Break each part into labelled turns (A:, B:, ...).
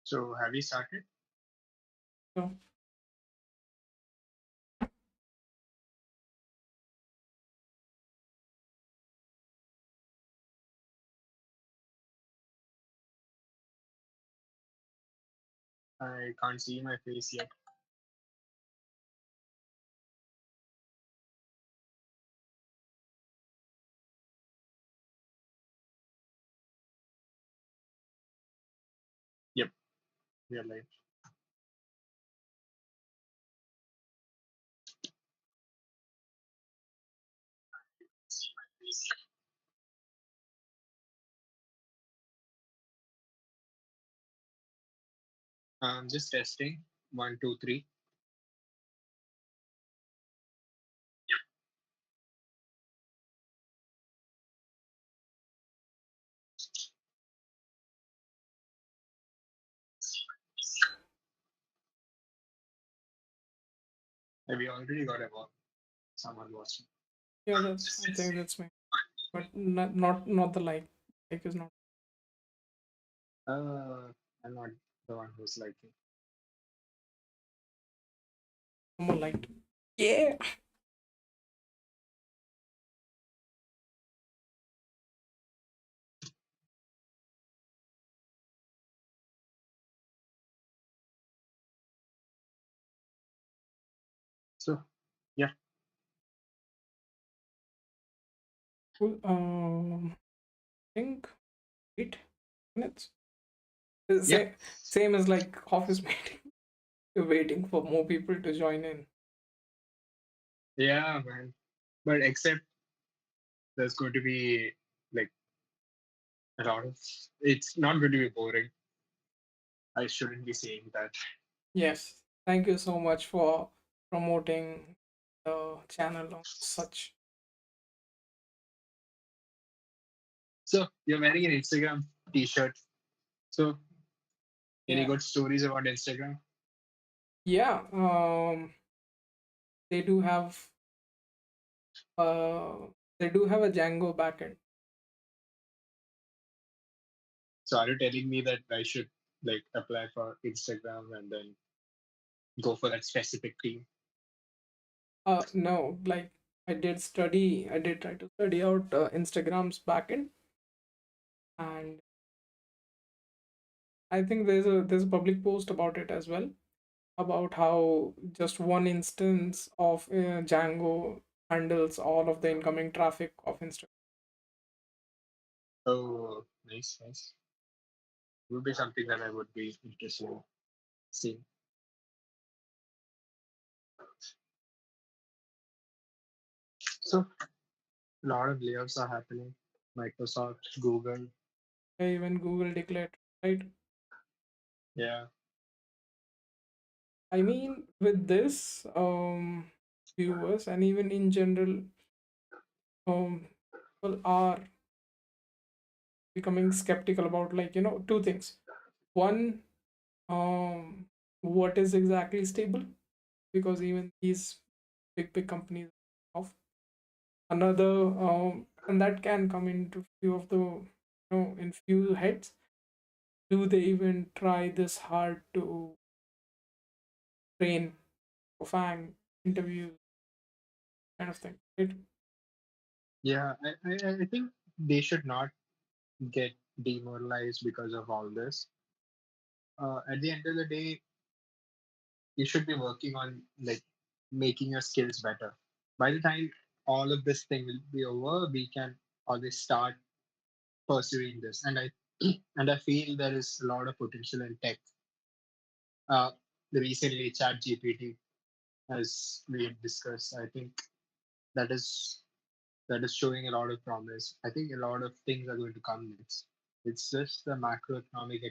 A: So have you started?
B: So,
A: I can't see my face yet. Yep, we are live. See my face yet. Just testing. One, two, three. Have you already got a someone watching?
B: yeah, I think that's me. But not the like. Like is not
A: I'm not the one who's liking.
B: someone liked. Yeah.
A: So yeah,
B: Cool. I think 8 minutes. The
A: yeah,
B: same as like office meeting. You're waiting for more people to join in.
A: yeah, man. But except there's going to be like a lot of. It's not going to be boring. I shouldn't be saying that.
B: Yes. Thank you so much for promoting the channel on such.
A: So you're wearing an Instagram T-shirt. So any
B: Yeah.
A: good stories about Instagram?
B: Yeah. They do have uh they do have a Django backend.
A: So are you telling me that I should like apply for Instagram and then go for that specific team?
B: No, like I did try to study out Instagram's backend, and I think there's a public post about it as well, about how just one instance of Django handles all of the incoming traffic of Instagram.
A: Oh, nice, nice. Would be something that I would be interested in seeing. So a lot of layoffs are happening. Microsoft, Google,
B: Even Google declared, right?
A: yeah.
B: I mean, with this, viewers and even in general, people are becoming skeptical about, like, two things. One, um what is exactly stable, because even these big companies of another, and that can come into few of the, in few heads, do they even try this hard to train for FAANG interviews, kind of thing, right?
A: Yeah, I think they should not get demoralized because of all this. At the end of the day, you should be working on like making your skills better. By the time all of this thing will be over, we can always start pursuing this. And I and I feel there is a lot of potential in tech. Uh, recently, ChatGPT, as we had discussed, I think that is that is showing a lot of promise. I think a lot of things are going to come next. It's just the macroeconomic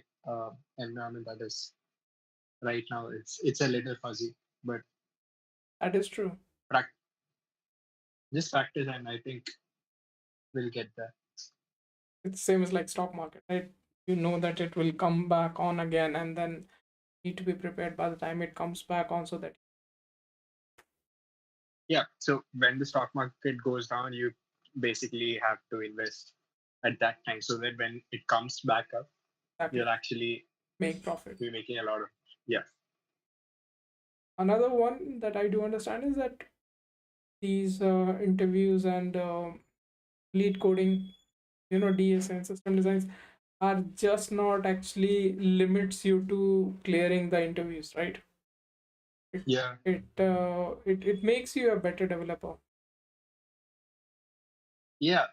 A: environment that is right now. It's a little fuzzy, but
B: That is true.
A: prac- just practice, and I think we'll get there.
B: It's same as like stock market, right? You know that it will come back on again, and then need to be prepared by the time it comes back on, so that
A: Yeah. So when the stock market goes down, you basically have to invest at that time so that when it comes back up, you're
B: exactly.
A: actually
B: make profit.
A: we're making a lot of, yeah,
B: Another one that I do understand is that these interviews and lead coding, DSN system designs are just not actually limits you to clearing the interviews, right? It
A: yeah,
B: it makes you a better developer.
A: yeah.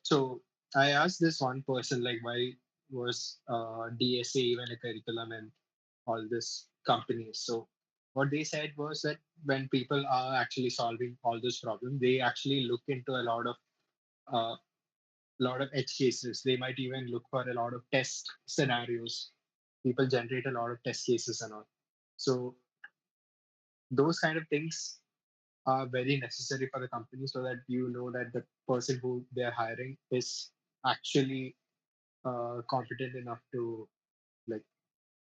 A: So I asked this one person like why was DSA even a curriculum and all this companies. So what they said was that when people are actually solving all those problems, they actually look into a uh, lot of edge cases. They might even look for a lot of test scenarios. People generate a lot of test cases and all. So those kind of things are very necessary for the company so that you know that the person who they're hiring is actually competent enough to like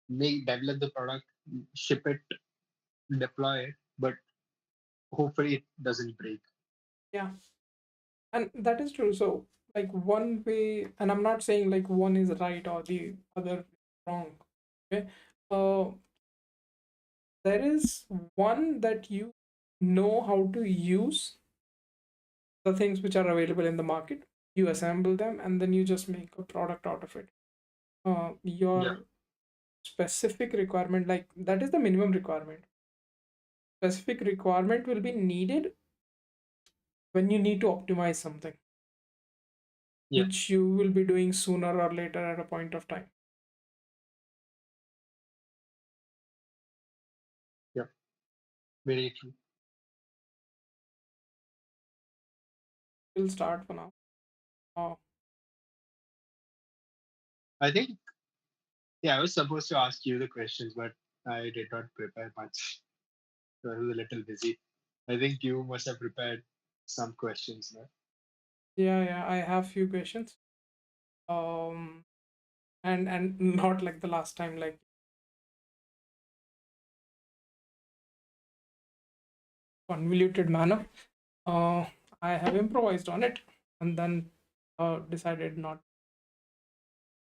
A: make develop the product, ship it, deploy it, but hopefully it doesn't break.
B: Yeah, and that is true. So, like one way, and I'm not saying like one is right or the other wrong. Okay, uh, there is one that you know how to use the things which are available in the market. You assemble them, and then you just make a product out of it.
A: Yeah,
B: Your specific requirement, like that is the minimum requirement. Specific requirement will be needed when you need to optimize something,
A: yeah,
B: which you will be doing sooner or later at a point of time.
A: yeah, very true.
B: We'll start for now. Uh,
A: I think, yeah, I was supposed to ask you the questions, but I did not prepare much. So I was a little busy. I think you must have prepared some questions there.
B: yeah, yeah, I have few questions. Um, and not like the last time, like convoluted manner. Uh, I have improvised on it, and then decided not,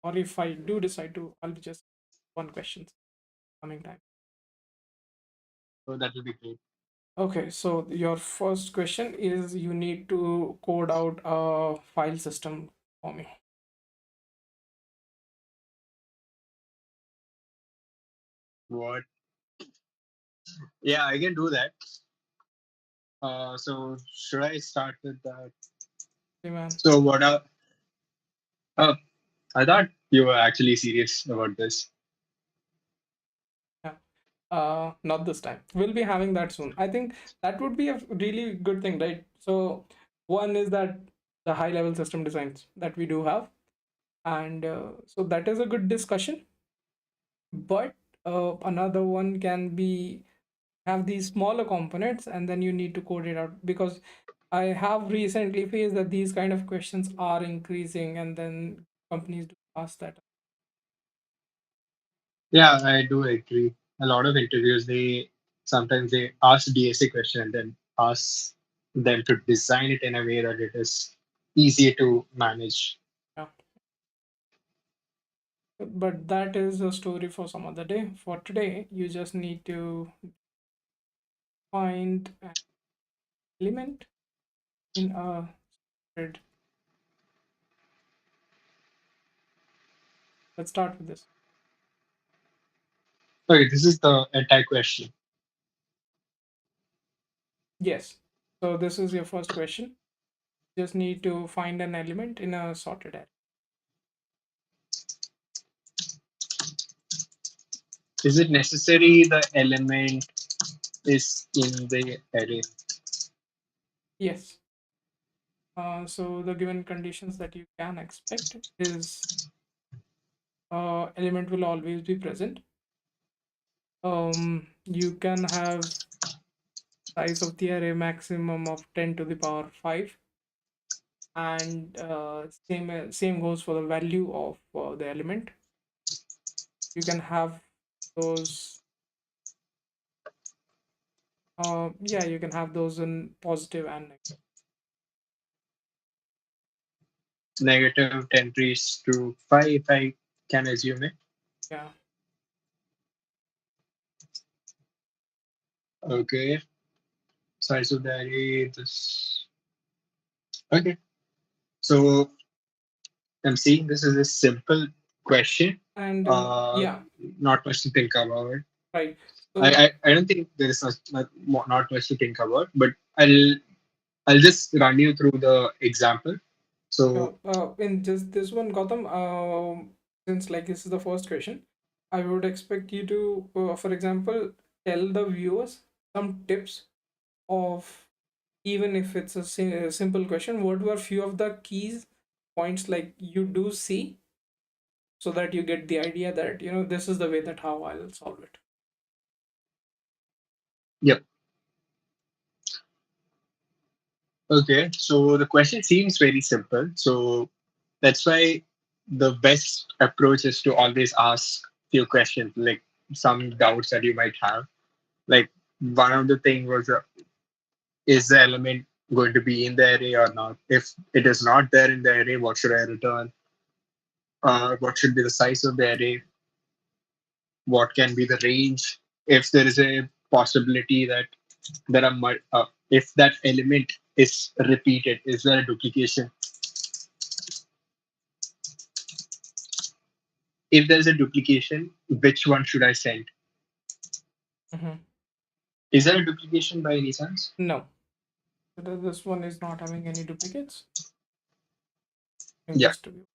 B: or if I do decide to, I'll be just one question coming time.
A: So that will be great.
B: Okay, so your first question is you need to code out a file system for me.
A: What? Yeah, I can do that. So should I start with that?
B: Okay, man.
A: So what are? Oh, I thought you were actually serious about this.
B: Yeah. Not this time. We'll be having that soon. I think that would be a really good thing, right? So one is that the high level system designs that we do have, and so that is a good discussion. But another one can be have these smaller components, and then you need to code it out, because I have recently faced that these kind of questions are increasing, and then companies do ask that.
A: Yeah, I do agree. A lot of interviews, they sometimes they ask DSA question and then ask them to design it in a way that it is easier to manage.
B: Yeah. But that is a story for some other day. For today, you just need to find an element in a grid. Let's start with this.
A: Okay, this is the entire question.
B: Yes. So this is your first question. Just need to find an element in a sorted array.
A: Is it necessary the element is in the array?
B: Yes. So the given conditions that you can expect is element will always be present. You can have size of the array maximum of 10 to the power 5, and same goes for the value of the element. You can have those yeah, you can have those in positive and negative.
A: Negative 10 raised to 5, if I can assume it.
B: Yeah.
A: Okay, size of the array. This. Okay, so I'm seeing this is a simple question.
B: And
A: Uh,
B: yeah,
A: Not much to think about.
B: right.
A: I,
B: So
A: I, I don't think there is not much to think about, but I'll just run you through the example.
B: yeah,
A: So
B: in just this one, Gautam, since like this is the first question, I would expect you to, for example, tell the viewers some tips of, even if it's a simple question, what were few of the keys points like you do see, so that you get the idea that this is the way that how I'll solve it.
A: yep. Okay. So the question seems very simple. So that's why the best approach is to always ask few questions, like some doubts that you might have. Like one of the thing was, is the element going to be in the array or not? If it is not there in the array, what should I return? What should be the size of the array? What can be the range? If there is a possibility that if that element is repeated, is there a duplication? If there's a duplication, which one should I send?
B: Hmm.
A: Is there a duplication by any chance?
B: No, this one is not having any duplicates. And
A: Yeah.
B: just to be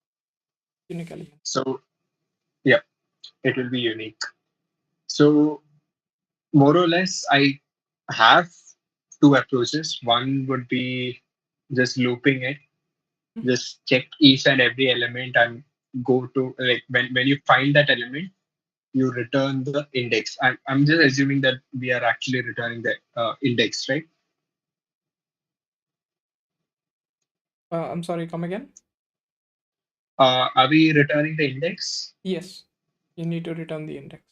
B: unique element.
A: So yeah, it will be unique. So more or less, I have two approaches. One would be just looping it, just check each and every element and go to, like, when you find that element, you return the index. I'm just assuming that we are actually returning the index, right?
B: I'm sorry, come again.
A: Are we returning the index?
B: Yes, you need to return the index.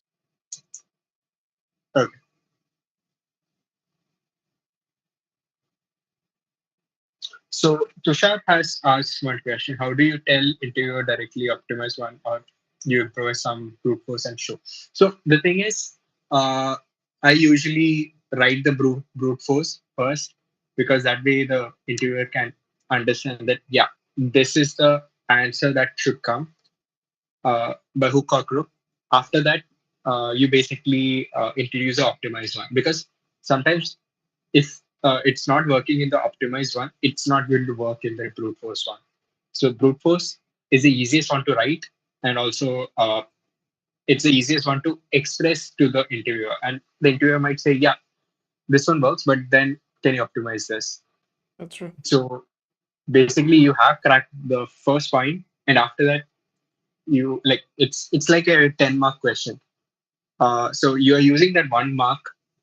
A: Okay. So Tushar has asked one question: how do you tell interviewer directly optimize one, or you improvise some brute force and show? So the thing is, uh, I usually write the brute force first, because that way the interviewer can understand that, yeah, this is the answer that should come by hook or crook. After that, you basically introduce the optimized one, because sometimes if it's not working in the optimized one, it's not going to work in the brute force one. So brute force is the easiest one to write, and also it's the easiest one to express to the interviewer. And the interviewer might say, "Yeah, this one works, but then can you optimize this?"
B: That's true.
A: So basically, you have cracked the first point, and after that, you like it's like a 10-mark question. So you are using that 1 mark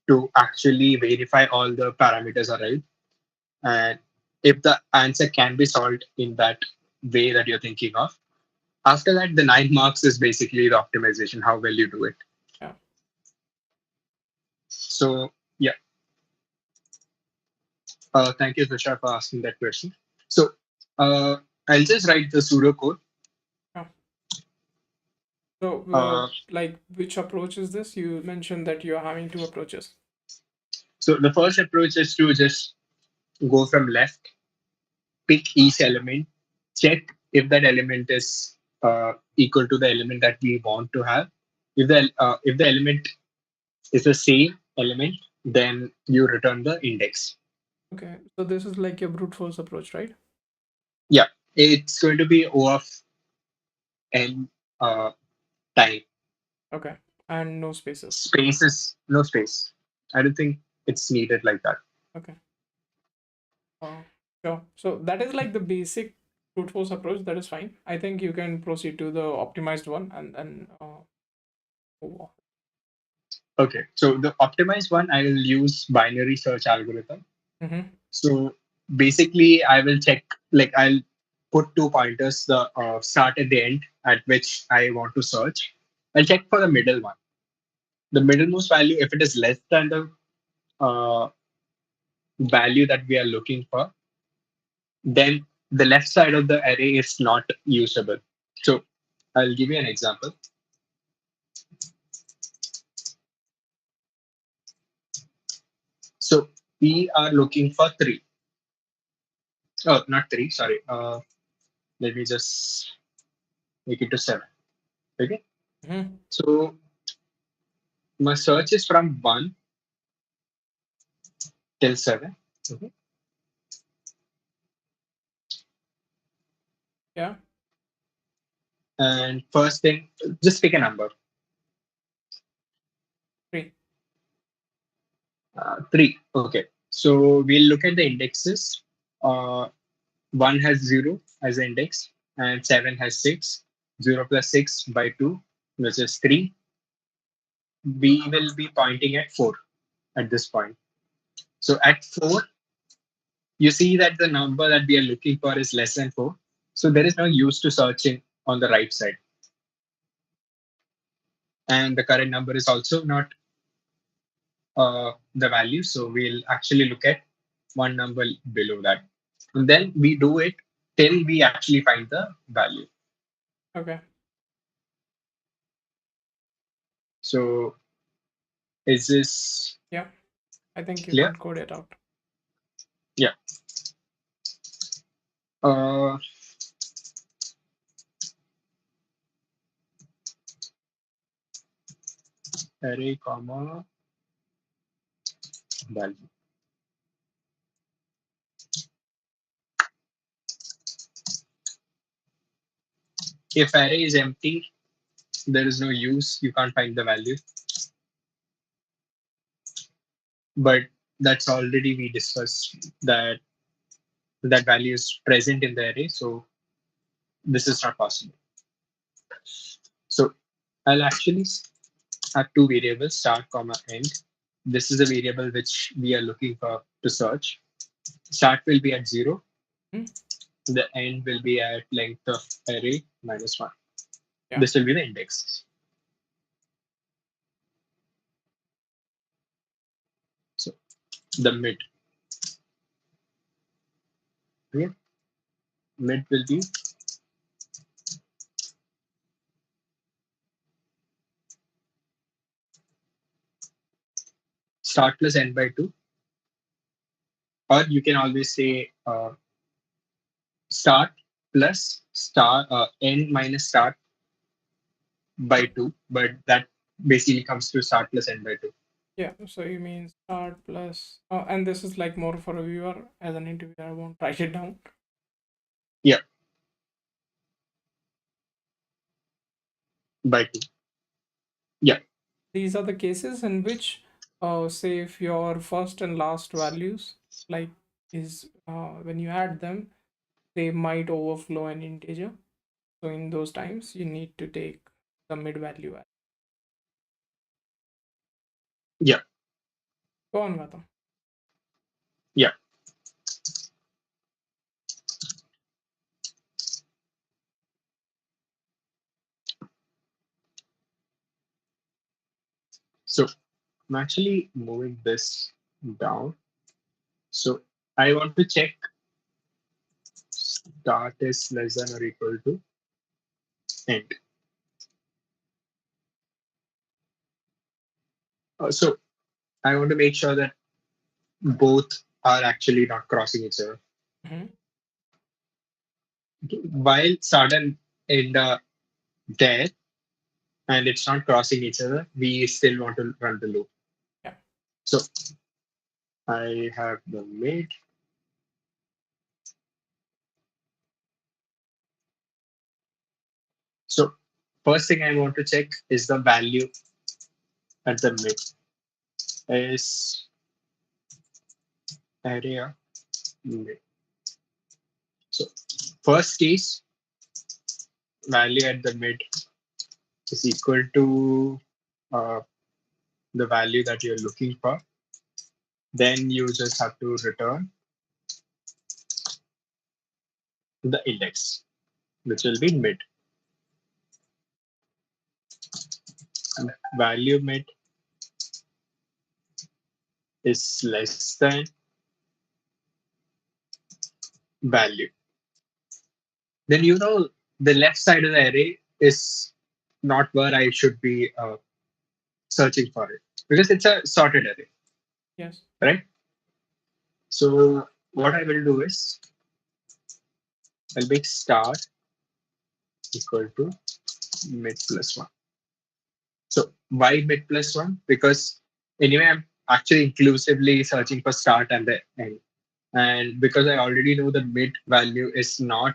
A: to actually verify all the parameters are right. And if the answer can be solved in that way that you're thinking of, after that, the 9 marks is basically the optimization, how well you do it.
B: Yeah.
A: So, yeah, thank you, Tushar, for asking that question. So, uh, I'll just write the pseudocode.
B: Yeah. So,
A: Uh,
B: like, which approach is this? You mentioned that you're having two approaches.
A: so, the first approach is to just go from left, pick each element, check if that element is equal to the element that we want to have. If the element is the same element, then you return the index.
B: Okay, so this is like a brute force approach, right?
A: Yeah, it's going to be O of n uh, time.
B: Okay, and no spaces.
A: Space is no space. I don't think it's needed like that.
B: Okay. Uh, sure. So that is like the basic brute force approach. That is fine. I think you can proceed to the optimized one and then move on.
A: Okay, so the optimized one, I will use binary search algorithm.
B: Mm-hmm.
A: So basically, I will check, like, I'll put two pointers, the start at the end at which I want to search. I'll check for the middle one. The middlemost value, if it is less than the uh, value that we are looking for, then the left side of the array is not usable. So I'll give you an example. So we are looking for three. Oh, not three. Sorry. Let me just make it to seven. Okay.
B: Mm-hmm.
A: So my search is from one till seven. Okay.
B: Yeah.
A: And first thing, just pick a number.
B: Three.
A: Three. Okay. So we'll look at the indexes. Uh, one has zero as an index, and seven has six. Zero plus six by two, which is three. We will be pointing at four at this point. So at four, you see that the number that we are looking for is less than four. So there is no use to searching on the right side. And the current number is also not the value. So we'll actually look at one number below that. And then we do it till we actually find the value.
B: Okay.
A: So is this
B: Yeah. I think you
A: clear?
B: can code it out.
A: Yeah. Uh, array comma value. If array is empty, there is no use. You can't find the value. But that's already we discussed that that value is present in the array. So this is not possible. So I'll actually have two variables, start comma end. This is the variable which we are looking for to search. Start will be at zero.
B: Mhm.
A: The end will be at length of array minus one.
B: Yeah.
A: This will be the index. So the mid. Okay. Mid will be start plus n by two, or you can always say start plus star n minus start by two, but that basically comes to start plus n by two.
B: Yeah. So you mean start plus, and this is like more for a viewer. As an interviewer, I won't write it down.
A: Yeah, by two. Yeah,
B: These are the cases in which, say, if your first and last values, like, is when you add them, they might overflow an integer. So in those times, you need to take the mid value.
A: yeah,
B: Go on, Gautam.
A: yeah. So I'm actually moving this down. So I want to check start is less than or equal to end. So I want to make sure that both are actually not crossing each other.
B: Hmm.
A: Okay. While start and end are there and it's not crossing each other, we still want to run the loop.
B: Yeah.
A: So I have the mid. So first thing I want to check is the value at the mid is area mid. So first case value at the mid is equal to uh, the value that you're looking for. Then you just have to return the index, which will be mid. And value mid is less than value. Then the left side of the array is not where I should be searching for it because it's a sorted array,
B: Yes.
A: right? So what I will do is I'll make start equal to mid plus one. So why mid plus one? Because anyway, I'm actually inclusively searching for start and the end. And because I already know the mid value is not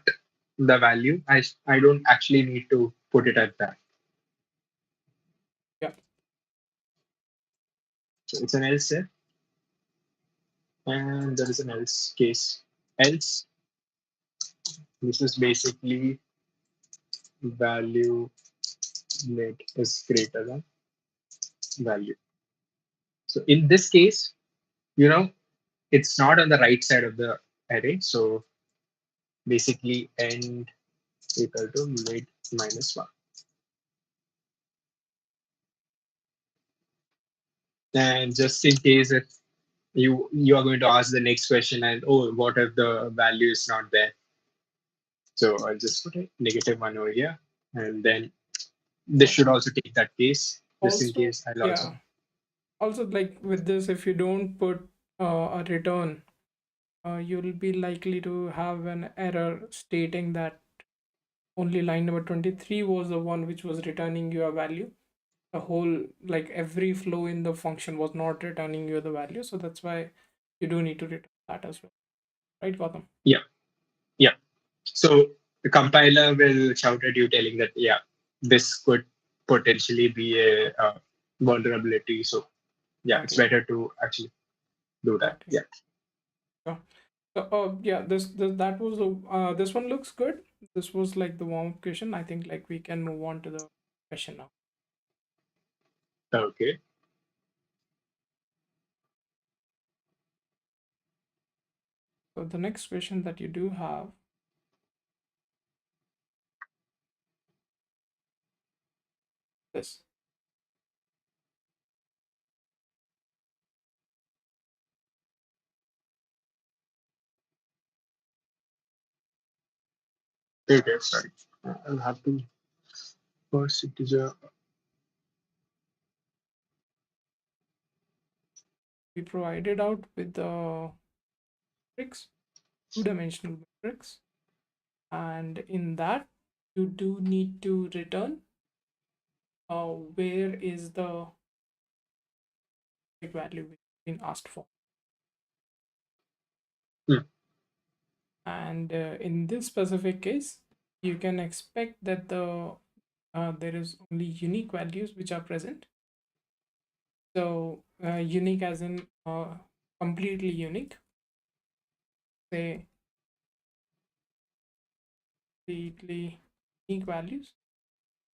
A: the value, I don't actually need to put it at that.
B: Yeah.
A: So it's an else if, and there is an else case. Else, this is basically value mid is greater than value. So in this case, you know, it's not on the right side of the array. So basically end equal to mid minus one. And just in case if you are going to ask the next question and oh, what if the value is not there? So I'll just put a negative one over here, and then this
B: So
A: should also take that case. Just in
B: also,
A: case, I'll
B: yeah.
A: also
B: Also, like with this, if you don't put a return, you'll be likely to have an error stating that only line number 23 was the one which was returning you a value. The whole, like every flow in the function was not returning you the value. So that's why you do need to return that as well. Right, Gotham?
A: yeah, yeah. So the compiler will shout at you telling that yeah, this could potentially be a vulnerability. So yeah, it's
B: Exactly.
A: better to actually do that.
B: Exactly.
A: Yeah.
B: Yeah. So, yeah, this that was the this one looks good. This was like the warm up question. I think like we can move on to the question now.
A: Okay.
B: So the next question that you do have this.
A: Okay. Sorry. I'll have to first integer.
B: We provided out with the matrix, two-dimensional matrix, and in that you do need to return where is the value which has been asked for.
A: Hmm.
B: And in this specific case, you can expect that there is only unique values which are present. So unique as in completely unique. Say completely unique values.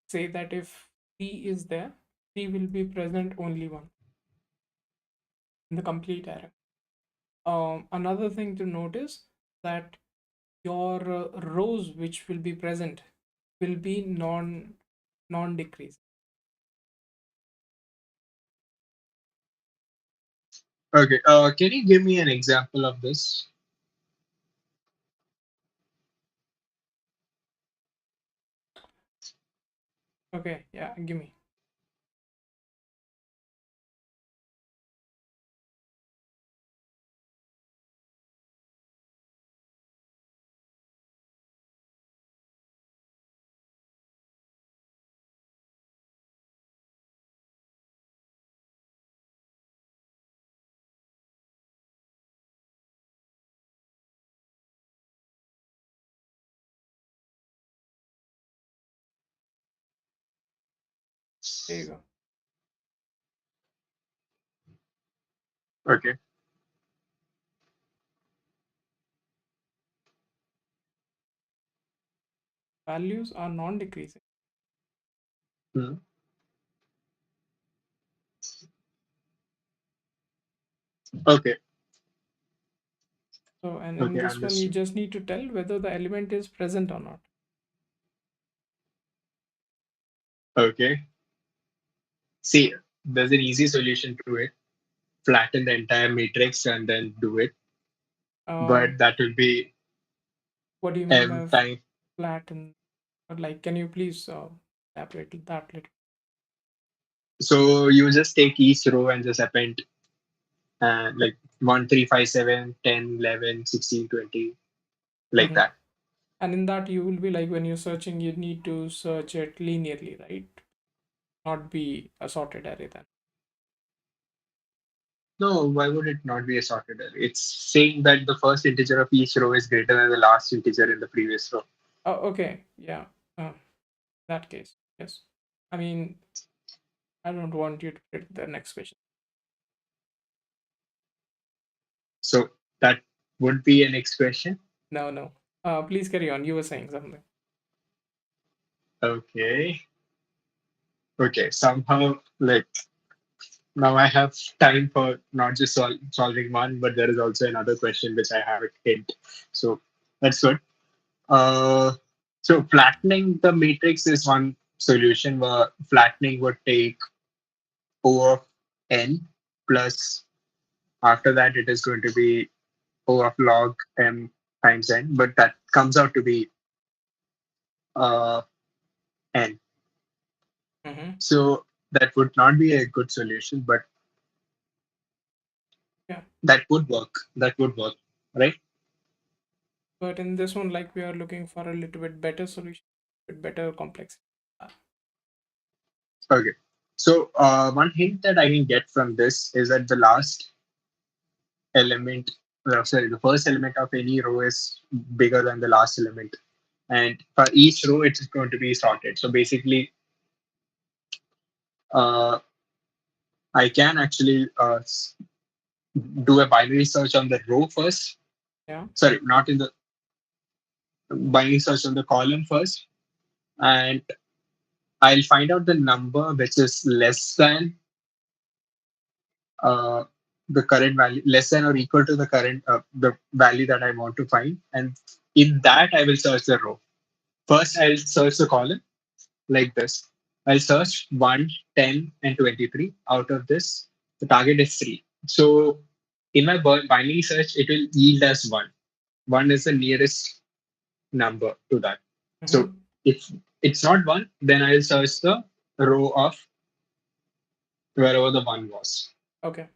B: Say that if 3 is there, 3 will be present only one in the complete array. Another thing to notice that your rows which will be present will be non-decreasing.
A: Okay. Can you give me an example of this?
B: Okay, yeah, give me. There you go.
A: Okay.
B: Values are non-decreasing.
A: Hmm. Okay.
B: So, and in
A: Okay.
B: this one, you
A: Understood.
B: just need to tell whether the element is present or not.
A: Okay. See, there's an easy solution to it. Flatten the entire matrix and then do it.
B: Um,
A: But that will be
B: what do you mean
A: m
B: by
A: time.
B: flat and like? Can you please elaborate that little?
A: So you just take each row and just append and like 1, 3, 5, 7, 10, 11, 16, 20, like
B: Mm-hmm.
A: that.
B: And in that, you will be like when you're searching, you need to search it linearly, right? Not be a sorted array then.
A: No, why would it not be a sorted array? It's saying that the first integer of each row is greater than the last integer in the previous row.
B: Oh, okay. Yeah. That case, yes. I mean, I don't want you to get the next question.
A: So that would be an expression.
B: No, no. Please carry on. You were saying something.
A: Okay. Okay. Somehow, like now I have time for not just solving one, but there is also another question which I have a hint. So that's good. Uh, so flattening the matrix is one solution where flattening would take O of n plus after that it is going to be O of log m times n, but that comes out to be uh, n.
B: Mm-hmm.
A: So that would not be a good solution, but
B: Yeah.
A: that would work. That would work, right?
B: But in this one, like we are looking for a little bit better solution, with better complexity.
A: Okay. So one hint that I can get from this is that the last element, sorry, the first element of any row is bigger than the last element, and for each row it's going to be sorted. So basically, uh, I can actually do a binary search on the row first.
B: Yeah.
A: Sorry, not in the binary search on the column first, and I'll find out the number which is less than uh, the current value, less than or equal to the current the value that I want to find, and in that I will search the row. First, I'll search the column like this. I'll search 1, 10, and 23. Out of this, the target is 3. So in my binary search, it will yield as 1. 1 is the nearest number to that. So
B: Mm-hmm.
A: if it's not 1, then I'll search the row of wherever the 1 was.
B: Okay.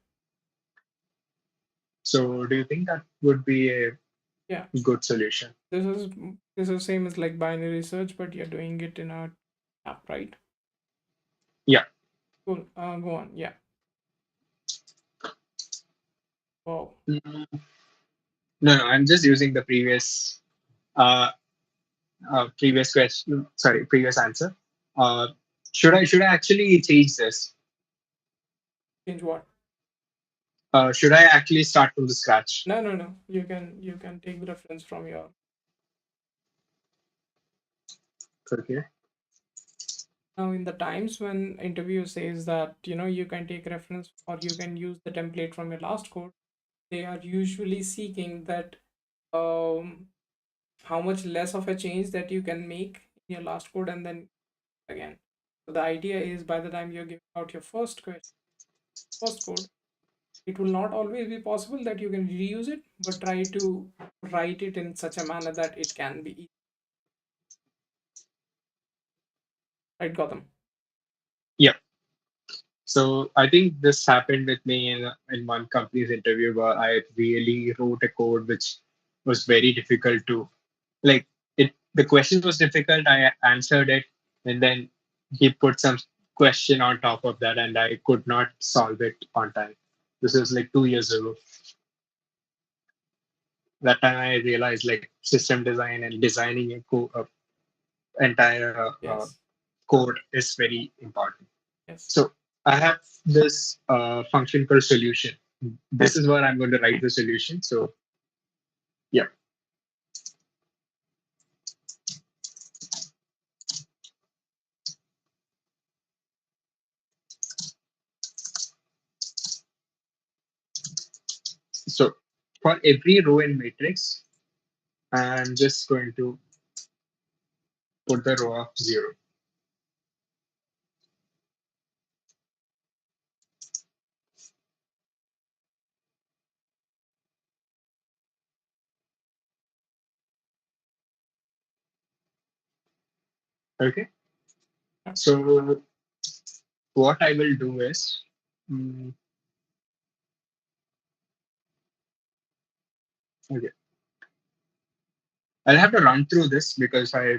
A: So do you think that would be a
B: Yeah.
A: good solution?
B: This is this is same as like binary search, but you're doing it in a app, right?
A: Yeah.
B: Cool. Go on. Yeah. Wow.
A: Mm, no, no, I'm just using the uh, previous question. Sorry, previous answer. Uh, should I actually change this?
B: Change what?
A: Should I actually start from the scratch?
B: No, no, no. You can take the reference from your.
A: Okay.
B: Now, in the times when interview says that you can take reference or you can use the template from your last code, they are usually seeking that um, how much less of a change that you can make in your last code and then again. So the idea is by the time you're giving out your first code, it will not always be possible that you can reuse it, but try to write it in such a manner that it can be easy. Right, Gotham?
A: Yeah. So I think this happened with me in one company's interview where I really wrote a code which was very difficult to like it. The question was difficult. I answered it, and then he put some question on top of that, and I could not solve it on time. This was like 2 years ago. That time I realized like system design and designing entire
B: Yes.
A: code is very important.
B: Yes.
A: So I have this function called solution. This is where I'm going to write the solution. So yeah. So for every row in matrix, I'm just going to put the row of 0. Okay.
B: Yeah.
A: So what I will do is, mm, Okay, I'll have to run through this because I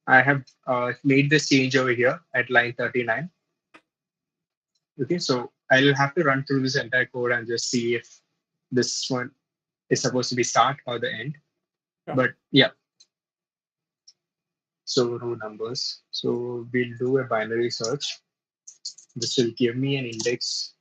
A: have made this change over here at line 39. Okay, so I'll have to run through this entire code and just see if this one is supposed to be start or the end.
B: Sure.
A: But yeah, so row numbers. So we'll do a binary search. This will give me an index.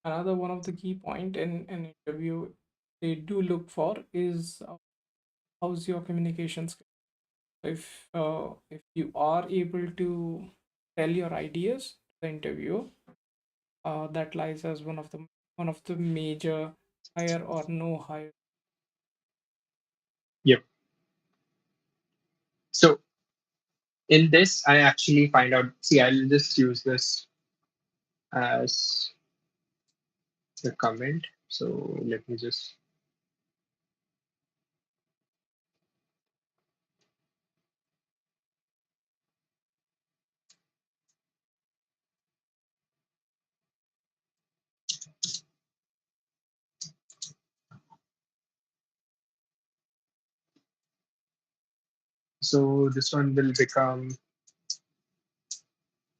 B: Another one of the key point in an interview they do look for is how's your communication skill. If you are able to tell your ideas to the interviewer, that lies as one of the major hire or no hire.
A: Yep. So in this, I actually find out. See, I'll just use this as the comment. So let me just. So this one will become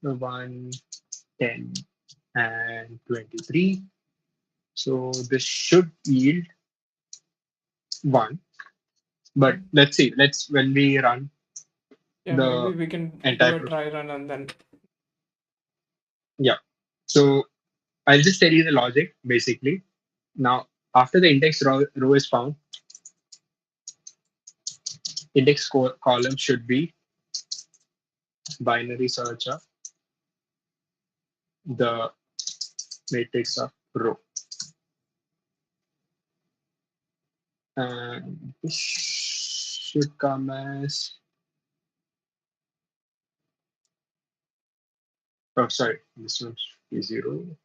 A: the 1, 10, and 23. So this should yield 1. But
B: Okay.
A: let's see. Let's when we run
B: Yeah, maybe
A: the
B: we can do
A: entire
B: a
A: process.
B: dry run and then
A: Yeah. So I'll just tell you the logic basically. Now, after the row is found, column should be binary search of the matrix of row. And this should come as, oh, sorry, this one should be 0.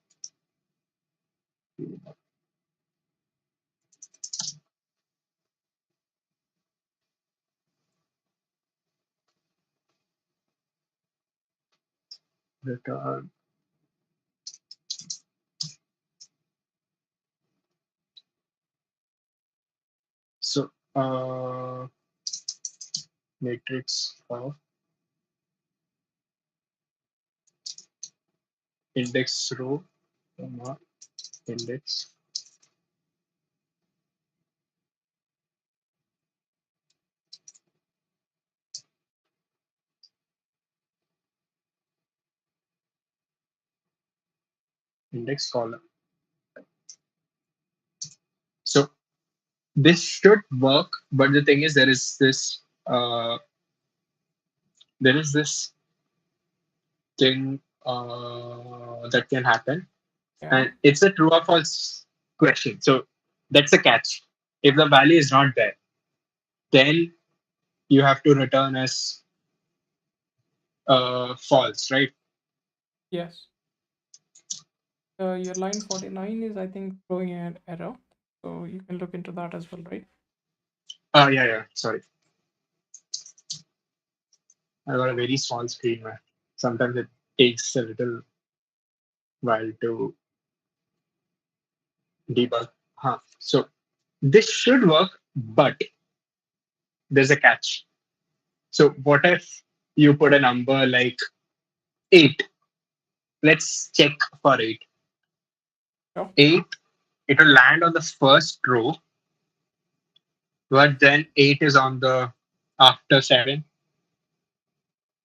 A: Return. So, matrix of index row, comma, index, index column. So this should work, but the thing is, there is this thing that can happen,
B: yeah.
A: and it's a true or false question. So that's the catch. If the value is not there, then you have to return as false, right?
B: Yes. Your line 49 is, I think, throwing an error. So you can look into that as well, right?
A: Yeah, yeah. Sorry, I got a very small screen, man. Sometimes it takes a little while to debug. Huh. So this should work, but there's a catch. So what if you put a number like 8? Let's check for 8.
B: Sure.
A: 8, it will land on the first row, but then 8 is on the after 7,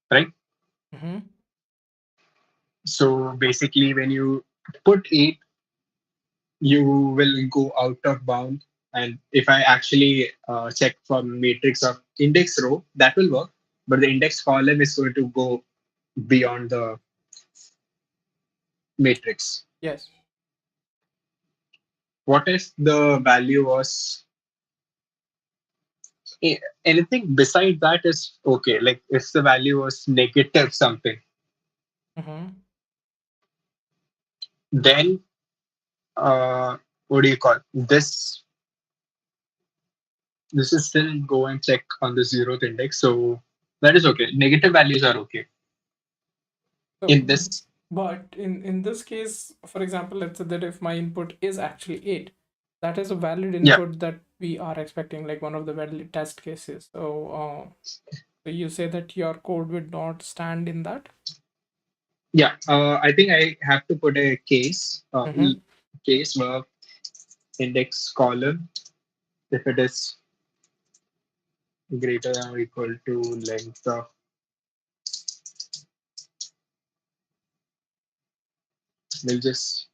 A: right?
B: Mm-hmm.
A: So basically, when you put 8, you will go out of bound. And if I actually check for matrix of index row, that will work. But the index column is going to go beyond the matrix.
B: Yes.
A: What if the value was Anything beside that is okay. Like if the value was negative something,
B: Mm-hmm.
A: then what do you call this? This is still go and check on the zeroth index, so that is okay. Negative values are okay
B: So,
A: in this.
B: but in this case, for example, let's say that if my input is actually 8, that is a valid
A: Yeah,
B: input that we are expecting, like one of the valid test cases. So you say that your code would not stand in that?
A: yeah. I think I have to put a case,
B: Mm-hmm.
A: case where index column, if it is greater than or equal to length of, we'll just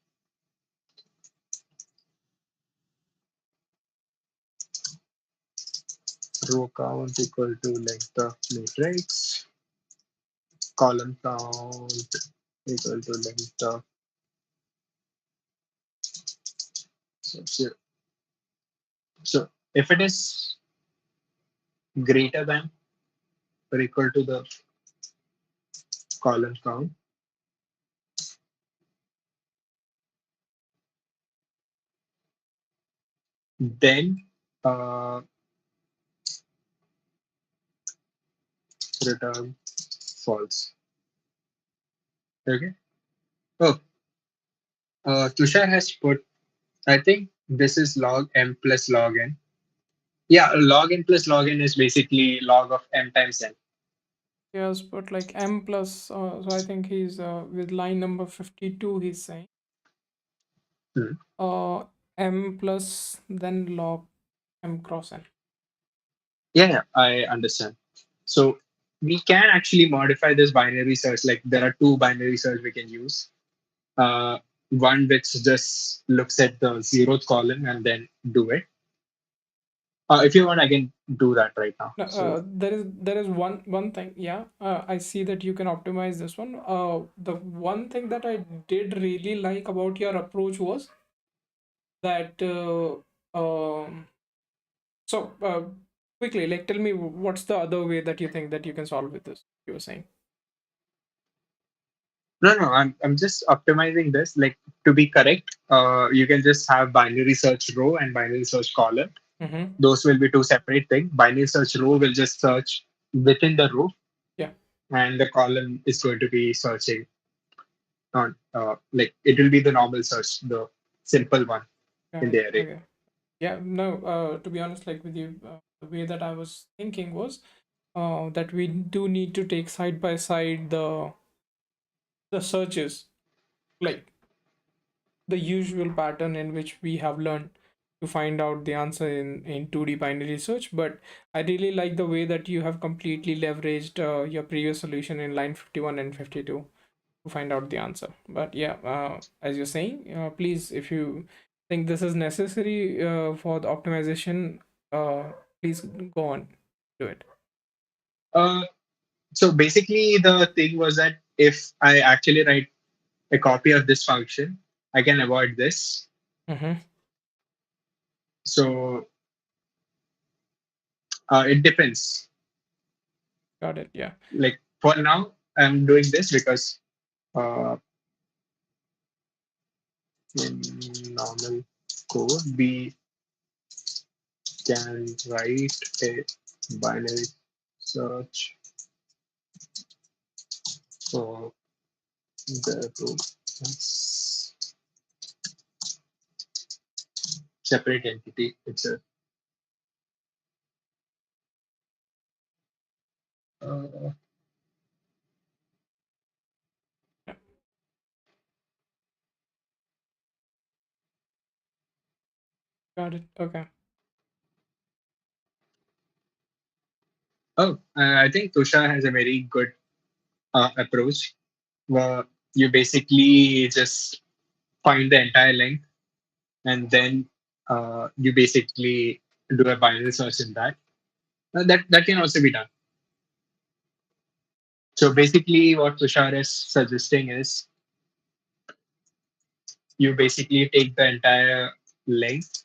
A: row count equal to length of matrix, column count equal to length of. So if it is greater than or equal to the column count, then uh, return false. Okay. Oh, Tushar has put, I think this is log m plus log n. Yeah, log n plus log n is basically log of m times n.
B: Yes, but like m plus, so I think he's with line number 52, he's saying
A: Hmm.
B: uh m plus then log m cross n.
A: Yeah, yeah, I understand. So we can actually modify this binary search. Like there are two binary search we can use. Uh, One which just looks at the zeroth column and then do it. If you want, I can do that right now.
B: No,
A: So
B: there is one thing. Yeah, I see that you can optimize this one. The one thing that I did really like about your approach was that quickly, like, tell me what's the other way that you think that you can solve with this? You were saying.
A: no, I'm just optimizing this. Like to be correct, you can just have binary search row and binary search column.
B: Mm-hmm.
A: Those will be two separate things. Binary search row will just search within the row,
B: Yeah.
A: and the column is going to be searching on like it will be the normal search, the simple one
B: Got
A: in
B: it.
A: the array.
B: Okay. Yeah. No. To be honest, like with you, the way that I was thinking was that we do need to take side by side the searches, like the usual pattern in which we have learned to find out the answer in 2D binary search. But I really like the way that you have completely leveraged your previous solution in line 51 and 52 to find out the answer. But yeah, as you're saying, please, if you think this is necessary for the optimization, uh, please go on, do it.
A: Uh, so basically, the thing was that if I actually write a copy of this function, I can avoid this.
B: Mm-hmm.
A: So it depends.
B: Got it. Yeah.
A: Like for now, I'm doing this because uh, in normal code we can write a binary search for the row as separate entity. It's a uh,
B: Yeah. Got it. Okay.
A: oh, I think Tushar has a very good approach where you basically just find the entire length and then you basically do a binary search in that. That can also be done. So basically, what Tushar is suggesting is you basically take the entire length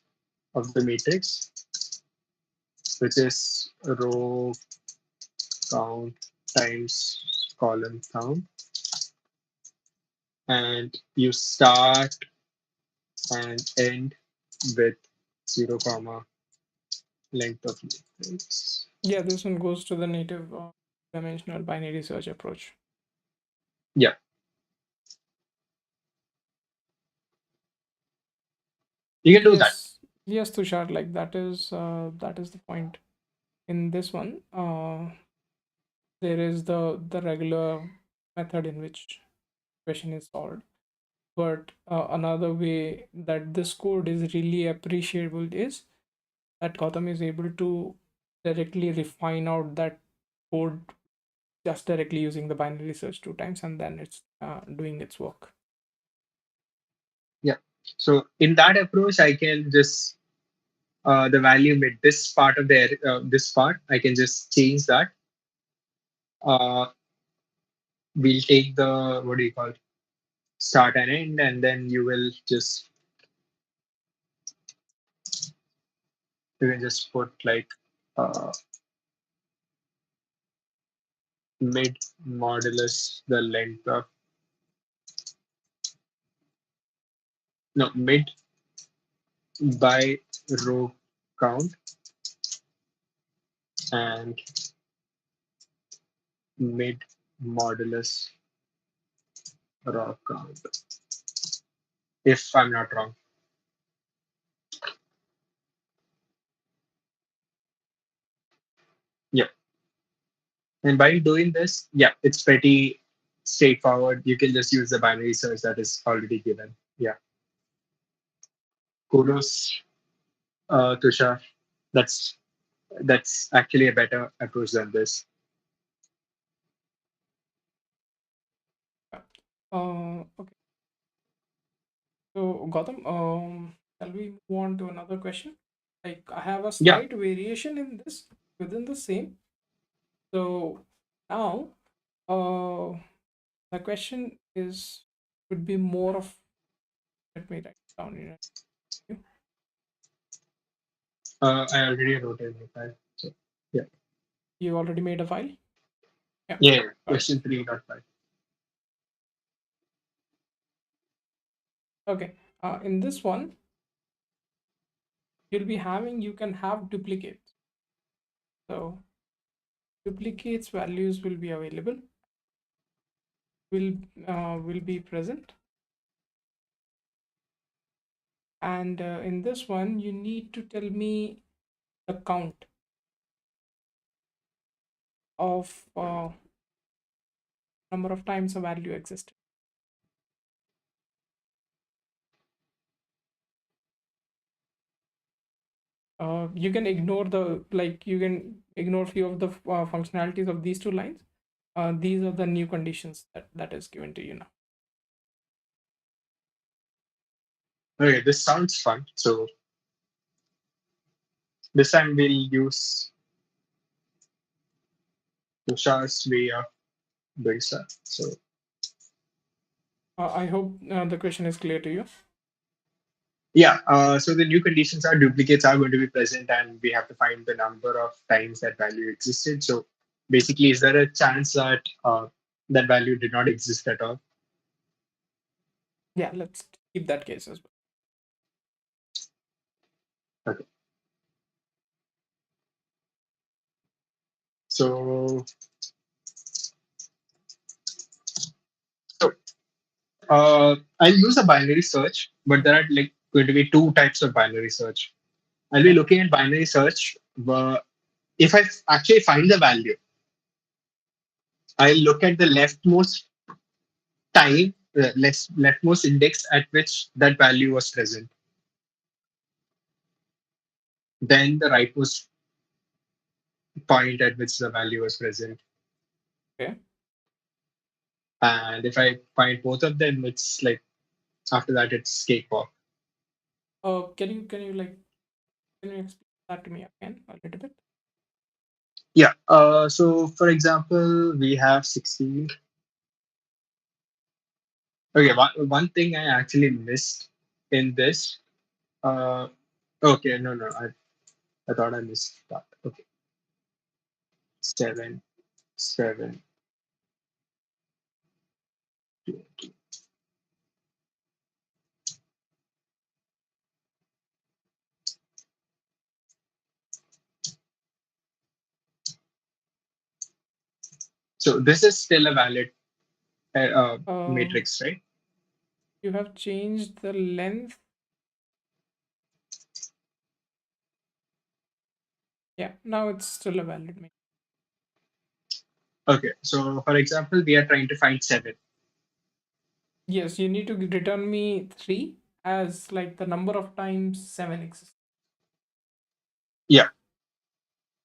A: of the matrix, which is row count times column count, and you start and end with 0 comma length of matrix.
B: Yeah, this one goes to the native dimensional binary search approach.
A: Yeah, you can do that.
B: Yes, yes, Tushar, like that is the point. In this one, there is the regular method in which question is solved. But another way that this code is really appreciable is that Gautam is able to directly refine out that code just directly using the binary search two times, and then it's doing its work.
A: Yeah. So in that approach, I can just the value mid this part of the this part, I can just change that. We'll take the what do you call it, start and end, and then you can just put like uh, mid modulus the length of no mid by row count and mid modulus row count. If I'm not wrong. Yeah. And by doing this, yeah, it's pretty straightforward. You can just use the binary search that is already given. Yeah. Kudos, Tushar. That's that's actually a better approach than this.
B: Yeah. Okay. So Gautam, shall we move on to another question? Like I have a
A: Yeah.
B: slight variation in this within the same. So now, uh, the question is would be more of, let me write it down in you.
A: I already wrote it in the file. So yeah.
B: You already made a file? Yeah,
A: Yeah. Yeah.
B: got it.
A: Question 3.5.
B: Okay. In this one, you can have duplicates. So duplicates values will be available, will be present, and in this one you need to tell me the count of number of times a value existed. You can ignore the like you can ignore few of the functionalities of these two lines. These are the new conditions that is given to you now.
A: Okay, this sounds fun. So this time we'll use Tushar's way of doing stuff. So
B: I hope the question is clear to you.
A: yeah, so the new conditions are duplicates are going to be present, and we have to find the number of times that value existed. So basically, is there a chance that that value did not exist at all?
B: Yeah, let's keep that case as well.
A: Okay. So, I'll use a binary search, but there are like going to be two types of binary search. I'll be
B: Okay.
A: looking at binary search. If I actually find the value, I'll look at the leftmost time, leftmost index at which that value was present. Then the rightmost point at which the value was present.
B: Okay.
A: And if I find both of them, it's like after that it's cakewalk.
B: Can you like can you explain that to me again a little bit?
A: Yeah. So for example, we have 16. Okay. One thing I actually missed in this. Uh, okay. No. I thought I missed that. Okay. 7, 7. So this is still a valid
B: Um,
A: matrix, right?
B: you have changed the length. Yeah, now it's still a valid matrix.
A: Okay, so for example, we are trying to find 7.
B: Yes, you need to return me 3 as like the number of times 7 exists.
A: Yeah.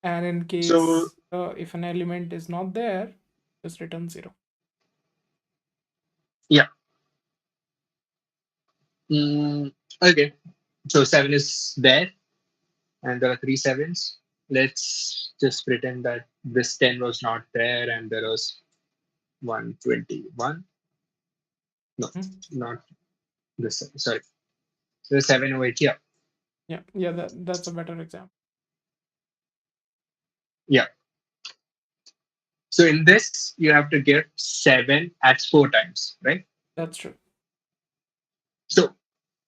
B: And in
A: So
B: case if an element is not there, just return 0.
A: yeah. Okay. So 7 is there, and there are three sevens. Let's just pretend that this 10 was not there, and there was 121. No,
B: Mhm.
A: not this. Sorry. So the 7 over here.
B: Yeah, yeah, that's a better example.
A: Yeah. So in this, you have to get 7 at 4 times, right?
B: That's true.
A: So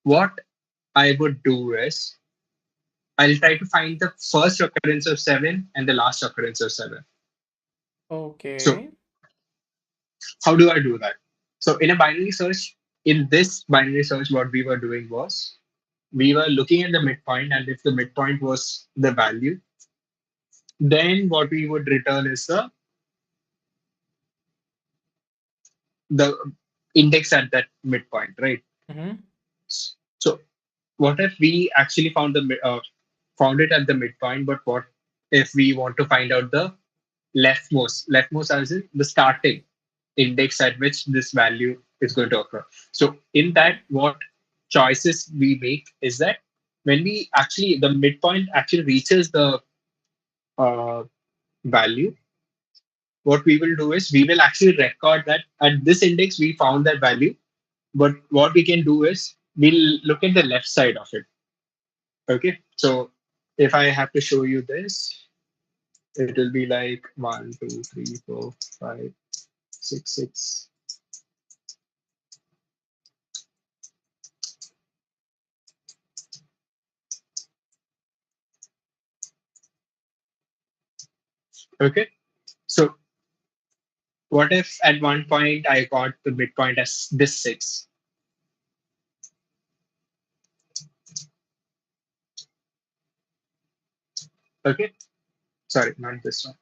A: what I would do is I'll try to find the first occurrence of 7 and the last occurrence of 7. So
B: Okay.
A: how do I do that? So in a binary search, in this binary search, what we were doing was we were looking at the midpoint, and if the midpoint was the value, then what we would return is the index at that midpoint, right?
B: Mm-hmm.
A: So what if we actually found it at the midpoint, but what if we want to find out the leftmost as in the starting index at which this value is going to occur? So in that,
B: Okay.
A: what choices we make is that when we actually the midpoint actually reaches the uh, value, what we will do is we will actually record that at this index we found that value. But what we can do is we'll look at the left side of it. Okay, so if I have to show you this, it will be like 1, 2, 3, 4, 5, 6, 6. Okay, so what if at one point I got the midpoint as this 6? Okay, sorry, not this one.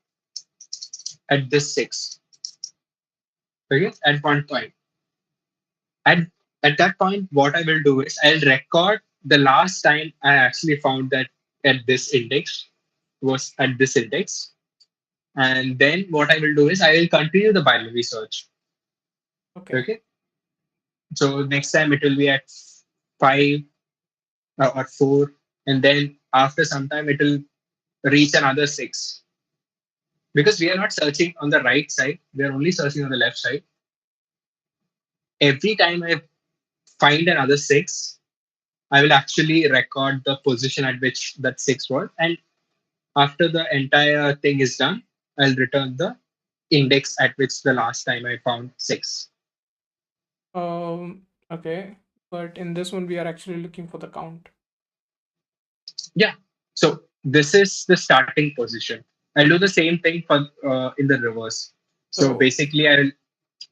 A: At this 6. Okay, at one point. At at that point, what I will do is I'll record the last time I actually found that at this index was at this index. And then what I will do is I will continue the binary search.
B: Okay.
A: Okay. So next time it will be at 5 or 4. And then after some time it will reach another 6. Because we are not searching on the right side, we are only searching on the left side. Every time I find another 6, I will actually record the position at which that 6 was. And after the entire thing is done, I'll return the index at which the last time I found 6.
B: Okay. But in this one, we are actually looking for the count.
A: Yeah. So this is the starting position. I'll do the same thing for in the reverse. So
B: So,
A: basically, I'll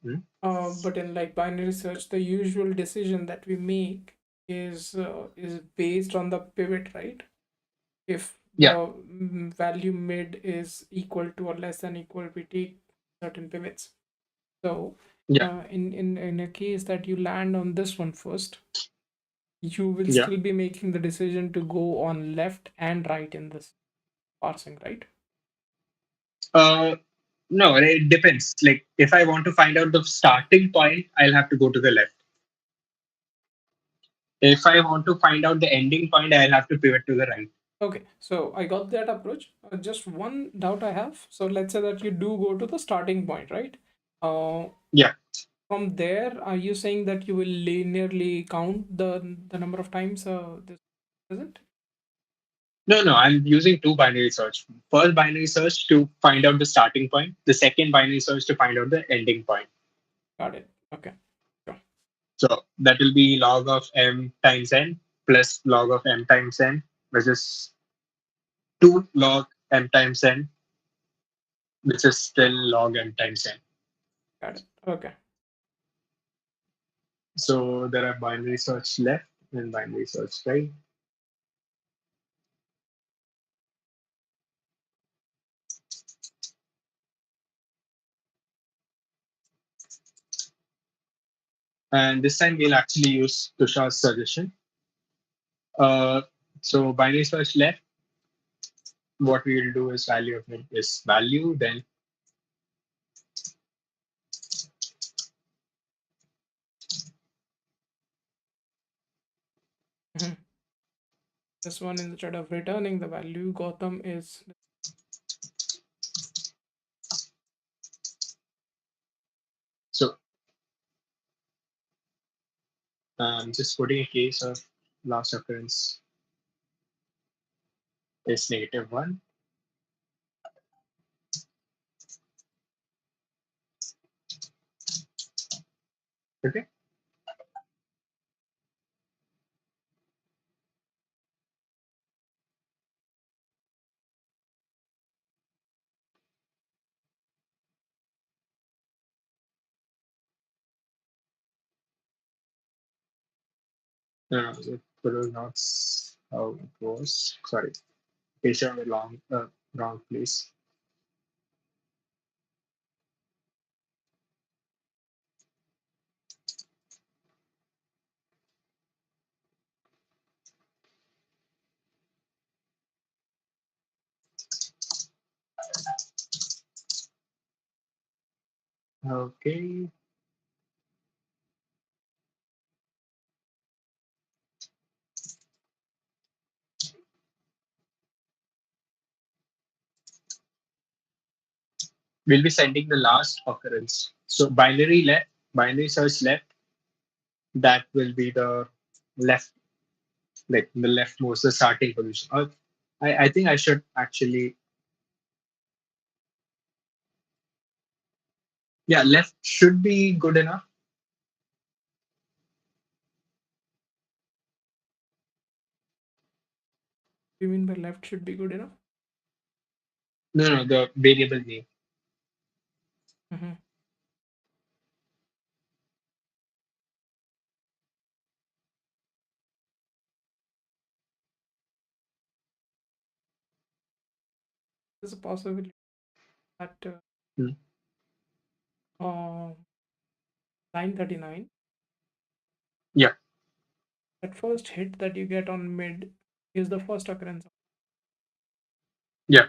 A: hmm,
B: but in like binary search, the usual decision that we make is based on the pivot, right? If the
A: yeah,
B: value mid is equal to or less than equal, we take certain pivots. So,
A: yeah,
B: in a case that you land on this one first, you will
A: yeah.
B: still be making the decision to go on left and right in this parsing, right?
A: Uh, no, it depends. Like if I want to find out the starting point, I'll have to go to the left. If I want to find out the ending point, I'll have to pivot to the right.
B: Okay, so I got that approach. Just one doubt I have. So let's say that you do go to the starting point, right? Uh,
A: Yeah.
B: from there, are you saying that you will linearly count the number of times this present?
A: No, I'm using two binary search. First binary search to find out the starting point. The second binary search to find out the ending point.
B: Got it. Okay. Sure.
A: So that will be log of m times n plus log of m times n, which is 2 log m times n, which is still log m times n.
B: Got it. Okay.
A: So there are binary search left and binary search right. And this time we'll actually use Tushar's suggestion. Uh, so binary search left, what we will do is value of it is value, then
B: Mhm. This one, instead of returning the value, Gotham is
A: so just putting a case of last occurrence is -1. Okay. It was not how it was. Sorry, page on the wrong place. Okay. We'll be sending the last occurrence. So binary search left, that will be the left, like the leftmost, the starting position. I think I should actually, yeah, left should be good enough.
B: you mean by left should be good enough?
A: No, the variable name.
B: Mm-hmm. There's a possibility that
A: Hmm.
B: line 39,
A: Yeah,
B: that first hit that you get on mid is the first occurrence.
A: yeah.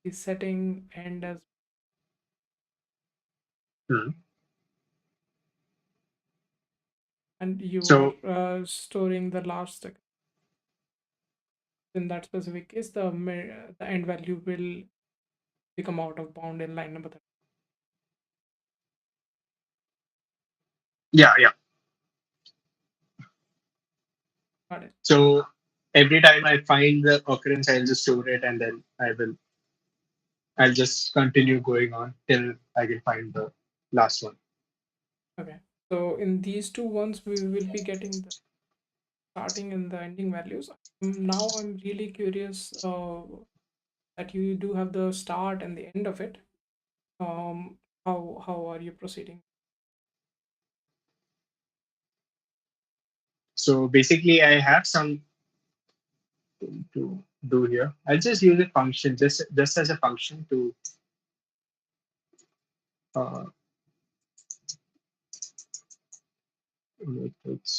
B: The setting end as,
A: Hmm.
B: and you are
A: So
B: storing the last in that specific case, the end value will become out of bound in line number 30.
A: yeah.
B: Got it.
A: So every time I find the occurrence, I'll just store it and then I'll just continue going on till I can find the last one.
B: Okay. So in these two ones, we will be getting the starting and the ending values. Now I'm really curious that you do have the start and the end of it. How are you proceeding?
A: So basically, I have some to do here. I'll just use a function, just as a function to uh, make it.